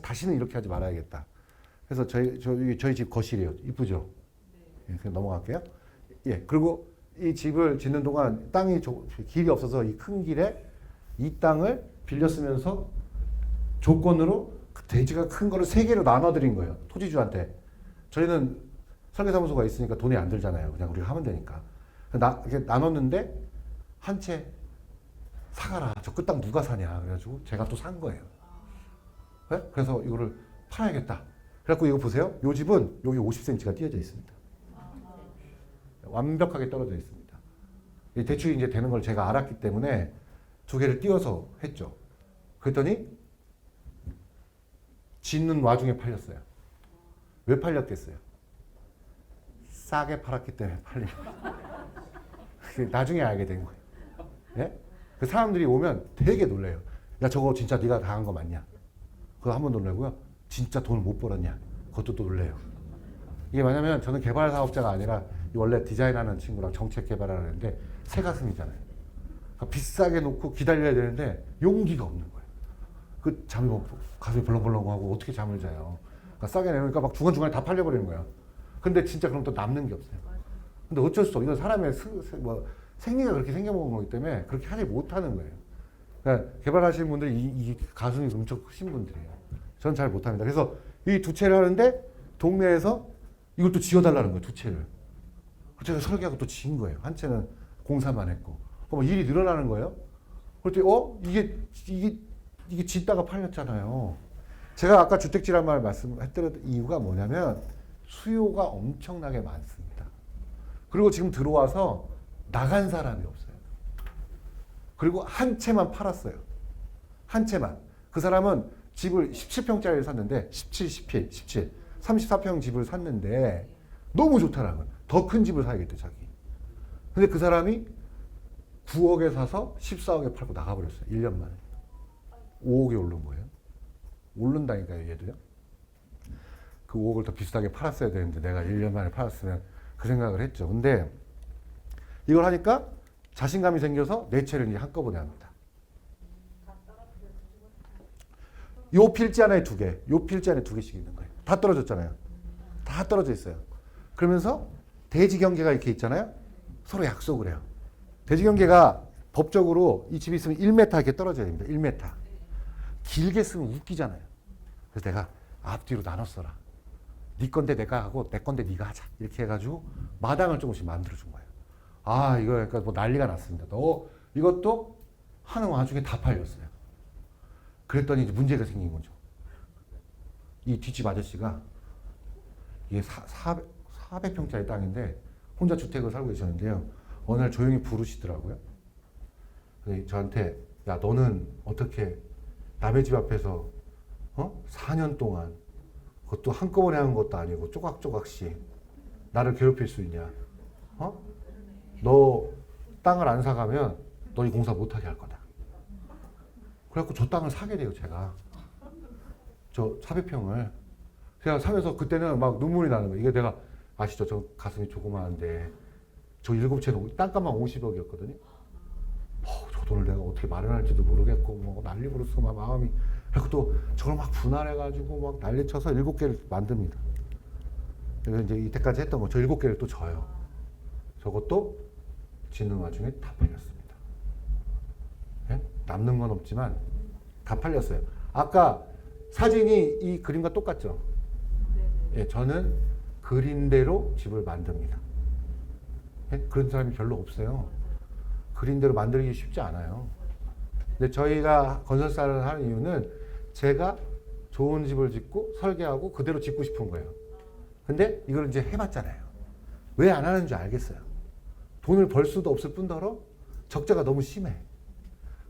다시는 이렇게 하지 말아야겠다. 그래서 저희 집 거실이에요. 이쁘죠? 예, 그냥 넘어갈게요. 예, 그리고 이 집을 짓는 동안 땅이 길이 없어서 이 큰 길에 이 땅을 빌려 쓰면서 조건으로 그 대지가 큰 거를 세 개로 나눠드린 거예요. 토지주한테. 저희는 설계사무소가 있으니까 돈이 안 들잖아요. 그냥 우리가 하면 되니까. 이렇게 나눴는데 한 채 사가라. 저 끝 땅 누가 사냐. 그래가지고 제가 또 산 거예요. 네? 그래서 이거를 팔아야겠다. 그래갖고 이거 보세요. 이 집은 여기 50cm가 띄어져 있습니다. 완벽하게 떨어져 있습니다. 이 대출이 이제 되는 걸 제가 알았기 때문에 두 개를 띄워서 했죠. 그랬더니 짓는 와중에 팔렸어요. 왜 팔렸겠어요? 싸게 팔았기 때문에 팔린 거예요. 나중에 알게 된 거예요. 예? 그 사람들이 오면 되게 놀래요. 야 저거 진짜 네가 다 한 거 맞냐? 그거 한 번 놀래고요. 진짜 돈을 못 벌었냐? 그것도 또 놀래요. 이게 뭐냐면 저는 개발 사업자가 아니라 원래 디자인하는 친구랑 정책 개발을 하는데 새 가슴이잖아요. 그러니까 비싸게 놓고 기다려야 되는데 용기가 없는 거예요. 그 잠이 가슴이 벌렁벌렁하고 어떻게 잠을 자요. 그러니까 싸게 내놓으니까 막 중간중간에 다 팔려버리는 거예요. 근데 진짜 그럼 또 남는 게 없어요. 근데 어쩔 수 없어. 이건 사람의 생리가 그렇게 생겨먹은 거기 때문에 그렇게 하지 못하는 거예요. 그러니까 개발하시는 분들이 이 가슴이 엄청 크신 분들이에요. 저는 잘 못합니다. 그래서 이 두 채를 하는데 동네에서 이걸 또 지어달라는 거예요. 두 채를. 제가 설계하고 또 지은 거예요. 한 채는 공사만 했고. 그럼 일이 늘어나는 거예요. 그랬더니 이게 짓다가 팔렸잖아요. 제가 아까 주택지란 말 말씀했던 이유가 뭐냐면 수요가 엄청나게 많습니다. 그리고 지금 들어와서 나간 사람이 없어요. 그리고 한 채만 팔았어요. 한 채만. 그 사람은 집을 17평짜리를 샀는데 17, 34평 집을 샀는데 너무 좋다라는 거예요. 더 큰 집을 사야겠대 자기. 근데 그 사람이 9억에 사서 14억에 팔고 나가버렸어요. 1년 만에. 5억에 오른 거예요. 오른다니까요 얘도요. 그 5억을 더 비싸게 팔았어야 되는데 내가 1년 만에 팔았으면 그 생각을 했죠. 근데 이걸 하니까 자신감이 생겨서 네 채를 이제 한꺼번에 합니다. 요 필지 안에 두 개, 요 필지 안에 두 개씩 있는 거예요. 다 떨어졌잖아요. 다 떨어져 있어요. 그러면서 대지 경계가 이렇게 있잖아요. 서로 약속을 해요. 대지 경계가 법적으로 이 집이 있으면 1m 이렇게 떨어져야 됩니다. 1m. 길게 쓰면 웃기잖아요. 그래서 내가 앞뒤로 나눴어라. 네 건데 내가 하고 내 건데 네가 하자. 이렇게 해가지고 마당을 조금씩 만들어준 거예요. 이거 그러니까 뭐 난리가 났습니다. 이것도 하는 와중에 다 팔렸어요. 그랬더니 이제 문제가 생긴 거죠. 이 뒷집 아저씨가 이게 400평짜리 땅인데 혼자 주택을 살고 계셨는데요. 어느 날 조용히 부르시더라고요. 저한테 야 너는 어떻게 남의 집 앞에서 4년 동안 그것도 한꺼번에 하는 것도 아니고 조각조각씩 나를 괴롭힐 수 있냐? 너 땅을 안 사가면 너 이 공사 못하게 할 거다. 그래갖고 저 땅을 사게 돼요, 제가. 저 400평을. 제가 사면서 그때는 막 눈물이 나는 거예요. 이게 내가 아시죠? 저 가슴이 조그마한데 저 7채는 땅값만 50억이었거든요. 저 돈을 내가 어떻게 마련할지도 모르겠고 뭐 난리 부르서 막 마음이. 그리고 또 저걸 막 분할해가지고 막 난리쳐서 7개를 만듭니다. 그래서 이제 이때까지 했던 거 저 7개를 또 져요. 저것도 짓는 와중에 다 팔렸습니다. 예? 남는 건 없지만 다 팔렸어요. 아까 사진이 이 그림과 똑같죠? 예, 저는 그림대로 집을 만듭니다. 예? 그런 사람이 별로 없어요. 그림대로 만들기 쉽지 않아요. 근데 저희가 건설사를 하는 이유는 제가 좋은 집을 짓고 설계하고 그대로 짓고 싶은 거예요. 근데 이걸 이제 해봤잖아요. 왜 안 하는 줄 알겠어요. 돈을 벌 수도 없을 뿐더러 적자가 너무 심해.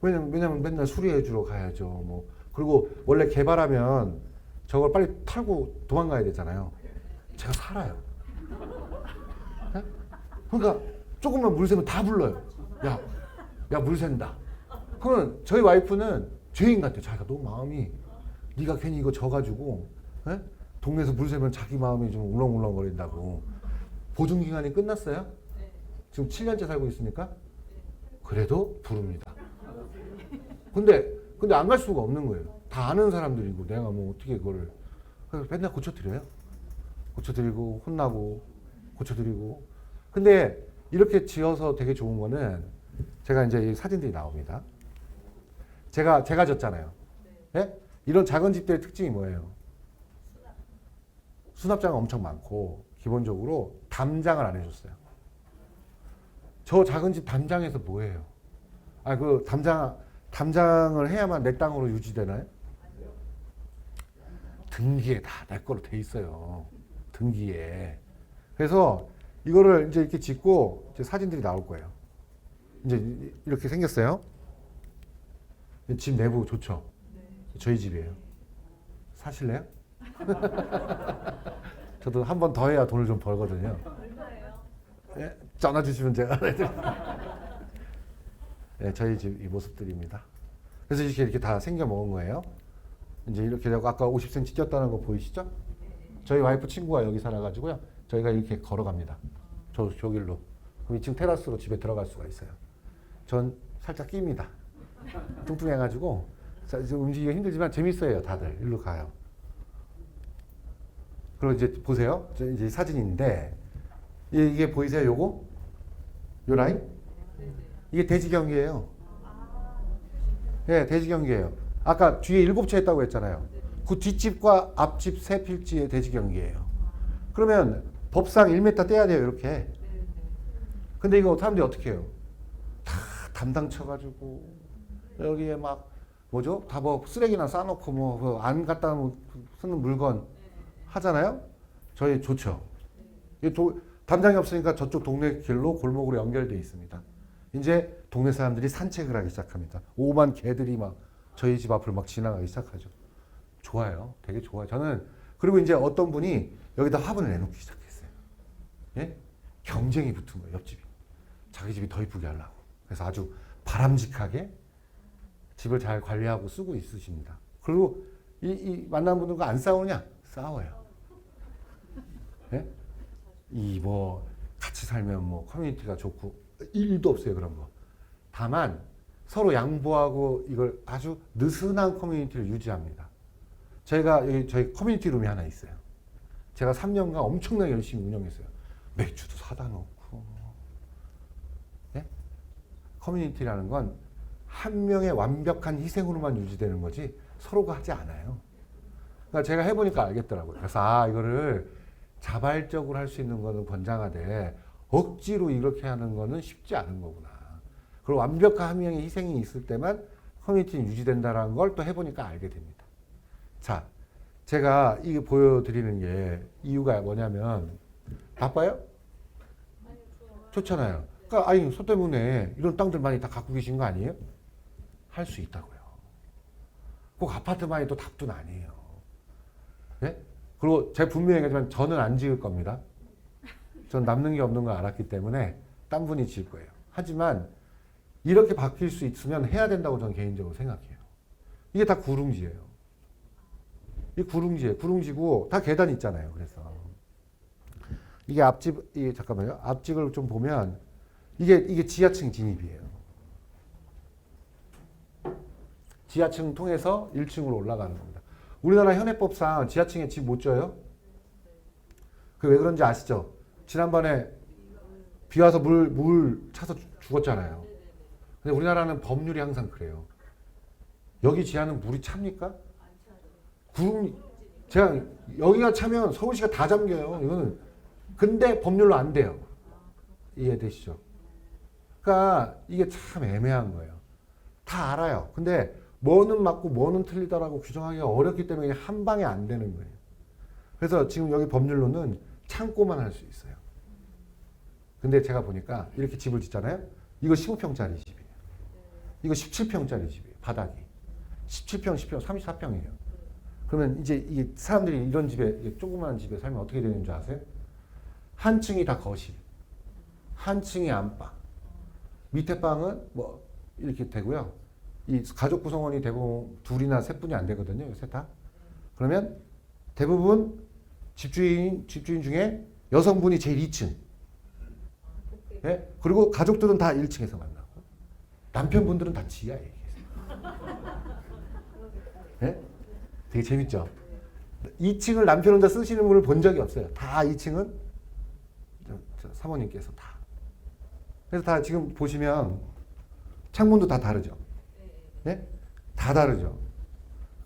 왜냐면 맨날 수리해 주러 가야죠. 뭐 그리고 원래 개발하면 저걸 빨리 털고 도망가야 되잖아요. 제가 살아요. 네? 그러니까 조금만 물 새면 다 불러요. 야, 물 샌다. 그러면 저희 와이프는 죄인 같아요. 자기가 너무 마음이 네가 괜히 이거 져가지고 예? 동네에서 물 새면 자기 마음이 좀 울렁울렁거린다고. 보증 기간이 끝났어요? 지금 7년째 살고 있으니까 그래도 부릅니다. 근데 안 갈 수가 없는 거예요. 다 아는 사람들이고 내가 뭐 어떻게 그거를 그래서 맨날 고쳐드려요. 고쳐드리고 혼나고 고쳐드리고. 근데 이렇게 지어서 되게 좋은 거는 제가 이제 이 사진들이 나옵니다. 제가 졌잖아요. 예? 이런 작은 집들의 특징이 뭐예요? 수납장은 엄청 많고 기본적으로 담장을 안 해줬어요. 저 작은 집 담장에서 뭐해요? 그 담장을 해야만 내 땅으로 유지되나요? 등기에 다 내 거로 돼 있어요. 등기에. 그래서 이거를 이제 이렇게 짓고 이제 사진들이 나올 거예요. 이제 이렇게 생겼어요. 집 내부 좋죠? 저희 집이에요. 사실래요? 저도 한 번 더 해야 돈을 좀 벌거든요. 얼마예요? 예? 전화 주시면 제가 네, 저희 집 이 모습들입니다. 그래서 이렇게 다 생겨 먹은 거예요. 이제 이렇게 되고 아까 50cm 뛰었다는 거 보이시죠? 저희 와이프 친구가 여기 살아가지고요. 저희가 이렇게 걸어갑니다. 저 길로. 그럼 2층 테라스로 집에 들어갈 수가 있어요. 전 살짝 낍니다. 뚱뚱해가지고 움직이기가 힘들지만 재밌어요. 다들 일로 가요. 그리고 이제 보세요. 이제 사진인데 이게 보이세요? 요거? 요 라인? 이게 대지 경계예요. 네, 대지 경계예요. 아까 뒤에 7채 했다고 했잖아요. 그 뒷집과 앞집 세 필지의 대지 경계예요. 그러면 법상 1m 떼야 돼요. 이렇게. 근데 이거 사람들이 어떻게 해요? 다 담당 쳐가지고 여기에 막 뭐죠? 다 뭐 쓰레기나 싸놓고 뭐 안 갖다 쓰는 물건 하잖아요. 저희 좋죠. 담장이 없으니까 저쪽 동네 길로 골목으로 연결돼 있습니다. 이제 동네 사람들이 산책을 하기 시작합니다. 오만 개들이 막 저희 집 앞을 막 지나가기 시작하죠. 좋아요. 되게 좋아요. 저는 그리고 이제 어떤 분이 여기다 화분을 내놓기 시작했어요. 예? 경쟁이 붙은 거예요. 옆집이. 자기 집이 더 이쁘게 하려고. 그래서 아주 바람직하게 집을 잘 관리하고 쓰고 있으십니다. 그리고 이 만난 분들과 안 싸우냐? 싸워요. 예? 이 뭐 같이 살면 뭐 커뮤니티가 좋고 일도 없어요. 그런 거. 다만 서로 양보하고 이걸 아주 느슨한 커뮤니티를 유지합니다. 저희가 여기 저희 커뮤니티 룸이 하나 있어요. 제가 3년간 엄청나게 열심히 운영했어요. 맥주도 사다 놓고. 예? 커뮤니티라는 건 한 명의 완벽한 희생으로만 유지되는 거지 서로가 하지 않아요. 그러니까 제가 해보니까 알겠더라고요. 그래서 이거를 자발적으로 할 수 있는 거는 권장하되 억지로 이렇게 하는 거는 쉽지 않은 거구나. 그리고 완벽한 한 명의 희생이 있을 때만 커뮤니티는 유지된다는 걸 또 해보니까 알게 됩니다. 자, 제가 이게 보여드리는 게 이유가 뭐냐면 나빠요? 좋잖아요. 그러니까 소 때문에 이런 땅들 많이 다 갖고 계신 거 아니에요? 할 수 있다고요. 꼭 아파트만이 또 답도 아니에요. 예? 그리고 제가 분명히 얘기하지만 저는 안 지을 겁니다. 전 남는 게 없는 걸 알았기 때문에 딴 분이 지을 거예요. 하지만 이렇게 바뀔 수 있으면 해야 된다고 저는 개인적으로 생각해요. 이게 다 구릉지예요. 이 구릉지고 다 계단 있잖아요. 그래서 이게 잠깐만요. 앞집을 좀 보면 이게 지하층 진입이에요. 지하층 통해서 1층으로 올라가는 겁니다. 우리나라 현행법상 지하층에 집 못 져요? 그 왜 그런지 아시죠? 지난번에 비 와서 물 차서 죽었잖아요. 근데 우리나라는 법률이 항상 그래요. 여기 지하는 물이 찹니까? 제가 여기가 차면 서울시가 다 잠겨요. 이거는. 근데 법률로 안 돼요. 이해되시죠? 그러니까 이게 참 애매한 거예요. 다 알아요. 근데 뭐는 맞고 뭐는 틀리다라고 규정하기가 어렵기 때문에 그냥 한 방에 안 되는 거예요. 그래서 지금 여기 법률로는 창고만 할 수 있어요. 근데 제가 보니까 이렇게 집을 짓잖아요. 이거 15평짜리 집이에요. 이거 17평짜리 집이에요. 바닥이. 17평, 10평, 34평이에요. 그러면 이제 이게 사람들이 이런 집에, 조그마한 집에 살면 어떻게 되는 줄 아세요? 한 층이 다 거실, 한 층이 안방, 밑에 방은 뭐 이렇게 되고요. 이 가족 구성원이 대부분 둘이나 세 분이 안 되거든요. 세 다. 그러면 대부분 집주인 중에 여성분이 제일 2층. 예? 그리고 가족들은 다 1층에서 만나고 남편분들은 다 지하에 계세요. 예? 되게 재밌죠? 2층을 남편 혼자 쓰시는 분을 본 적이 없어요. 다 2층은 사모님께서 다. 그래서 다 지금 보시면 창문도 다 다르죠? 예? 다 다르죠?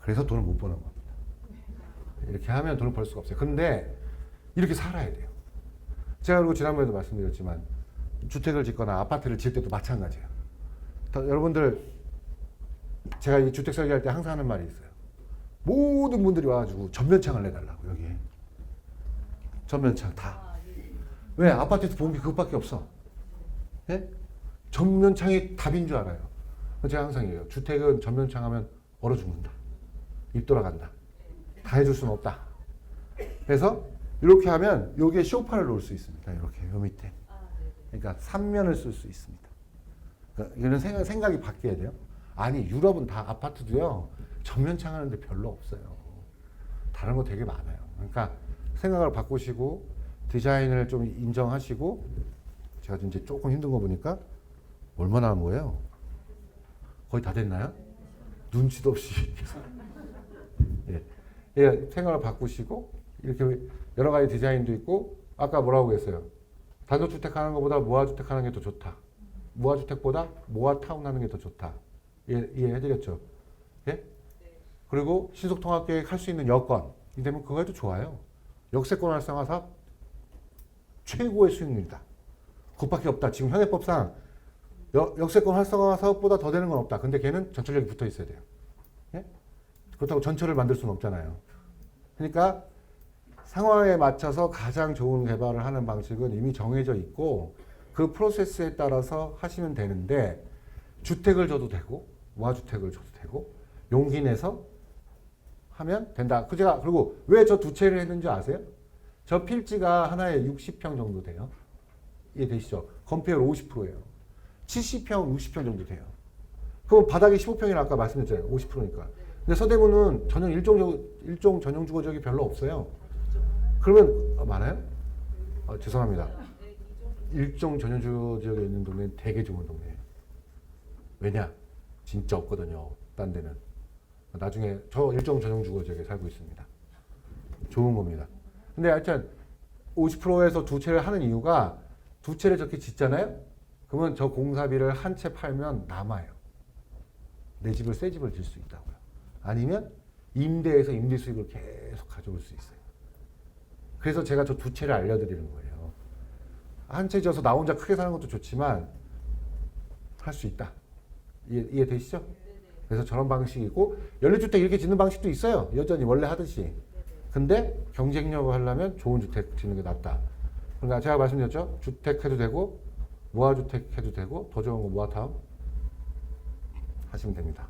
그래서 돈을 못 버는 겁니다. 이렇게 하면 돈을 벌 수가 없어요. 근데 이렇게 살아야 돼요. 제가 그리고 지난번에도 말씀드렸지만 주택을 짓거나 아파트를 지을 때도 마찬가지예요. 여러분들 제가 이 주택 설계할 때 항상 하는 말이 있어요. 모든 분들이 와가지고 전면창을 내달라고. 여기에 전면창 다. 왜? 아파트에서 본 게 그것밖에 없어. 예? 전면창이 답인 줄 알아요. 제가 항상 얘기해요. 주택은 전면창 하면 얼어 죽는다. 입 돌아간다. 다 해줄 수는 없다. 그래서 이렇게 하면 여기에 소파를 놓을 수 있습니다. 이렇게 요 밑에. 그러니까 3면을 쓸 수 있습니다. 그러니까 이런 생각이 바뀌어야 돼요. 아니 유럽은 다 아파트도요. 전면창 하는데 별로 없어요. 다른 거 되게 많아요. 그러니까 생각을 바꾸시고 디자인을 좀 인정하시고 제가 이제 조금 힘든 거 보니까 얼마나 한 거예요? 거의 다 됐나요? 눈치도 없이 예. 예, 생각을 바꾸시고 이렇게 여러 가지 디자인도 있고 아까 뭐라고 했어요? 단독주택 하는 것보다 모아주택 하는 게 더 좋다. 모아주택보다 모아타운 하는 게 더 좋다. 이해해드렸죠? 예? 그리고 신속통합계획 할 수 있는 여건 이 되면 그거 해도 좋아요. 역세권 활성화 사업 최고의 수익률이다. 그것밖에 없다. 지금 현행법상 역세권 활성화 사업보다 더 되는 건 없다. 근데 걔는 전철역이 붙어 있어야 돼요. 예? 그렇다고 전철을 만들 수는 없잖아요. 그러니까 상황에 맞춰서 가장 좋은 개발을 하는 방식은 이미 정해져 있고 그 프로세스에 따라서 하시면 되는데 주택을 줘도 되고 무화주택을 줘도 되고 용기 내서 하면 된다. 그리고 왜 저 두 채를 했는지 아세요? 저 필지가 하나에 60평 정도 돼요. 이해되시죠? 건폐율 50%예요. 70평, 60평 정도 돼요. 그럼 바닥이 15평이라 아까 말씀드렸잖아요. 50%니까. 근데 서대문은 전용 일종 전용 주거지역이 별로 없어요. 그러면 많아요? 죄송합니다. 일종 전용 주거지역에 있는 동네는 되게 좋은 동네예요. 왜냐? 진짜 없거든요. 딴 데는. 나중에 저 일종 전용 주거지역에 살고 있습니다. 좋은 겁니다. 근데 하여튼 50%에서 두 채를 하는 이유가 두 채를 저렇게 짓잖아요? 그러면 저 공사비를 한 채 팔면 남아요. 내 집을 새 집을 질 수 있다고요. 아니면 임대해서 임대 수익을 계속 가져올 수 있어요. 그래서 제가 저 두 채를 알려드리는 거예요. 한 채 지어서 나 혼자 크게 사는 것도 좋지만 할 수 있다. 이해되시죠? 그래서 저런 방식이 있고 연립주택 이렇게 짓는 방식도 있어요. 여전히 원래 하듯이. 근데 경쟁력을 하려면 좋은 주택 짓는 게 낫다. 그러니까 제가 말씀드렸죠. 주택 해도 되고 무화주택 해도 되고 더 좋은 거 무화타운 하시면 됩니다.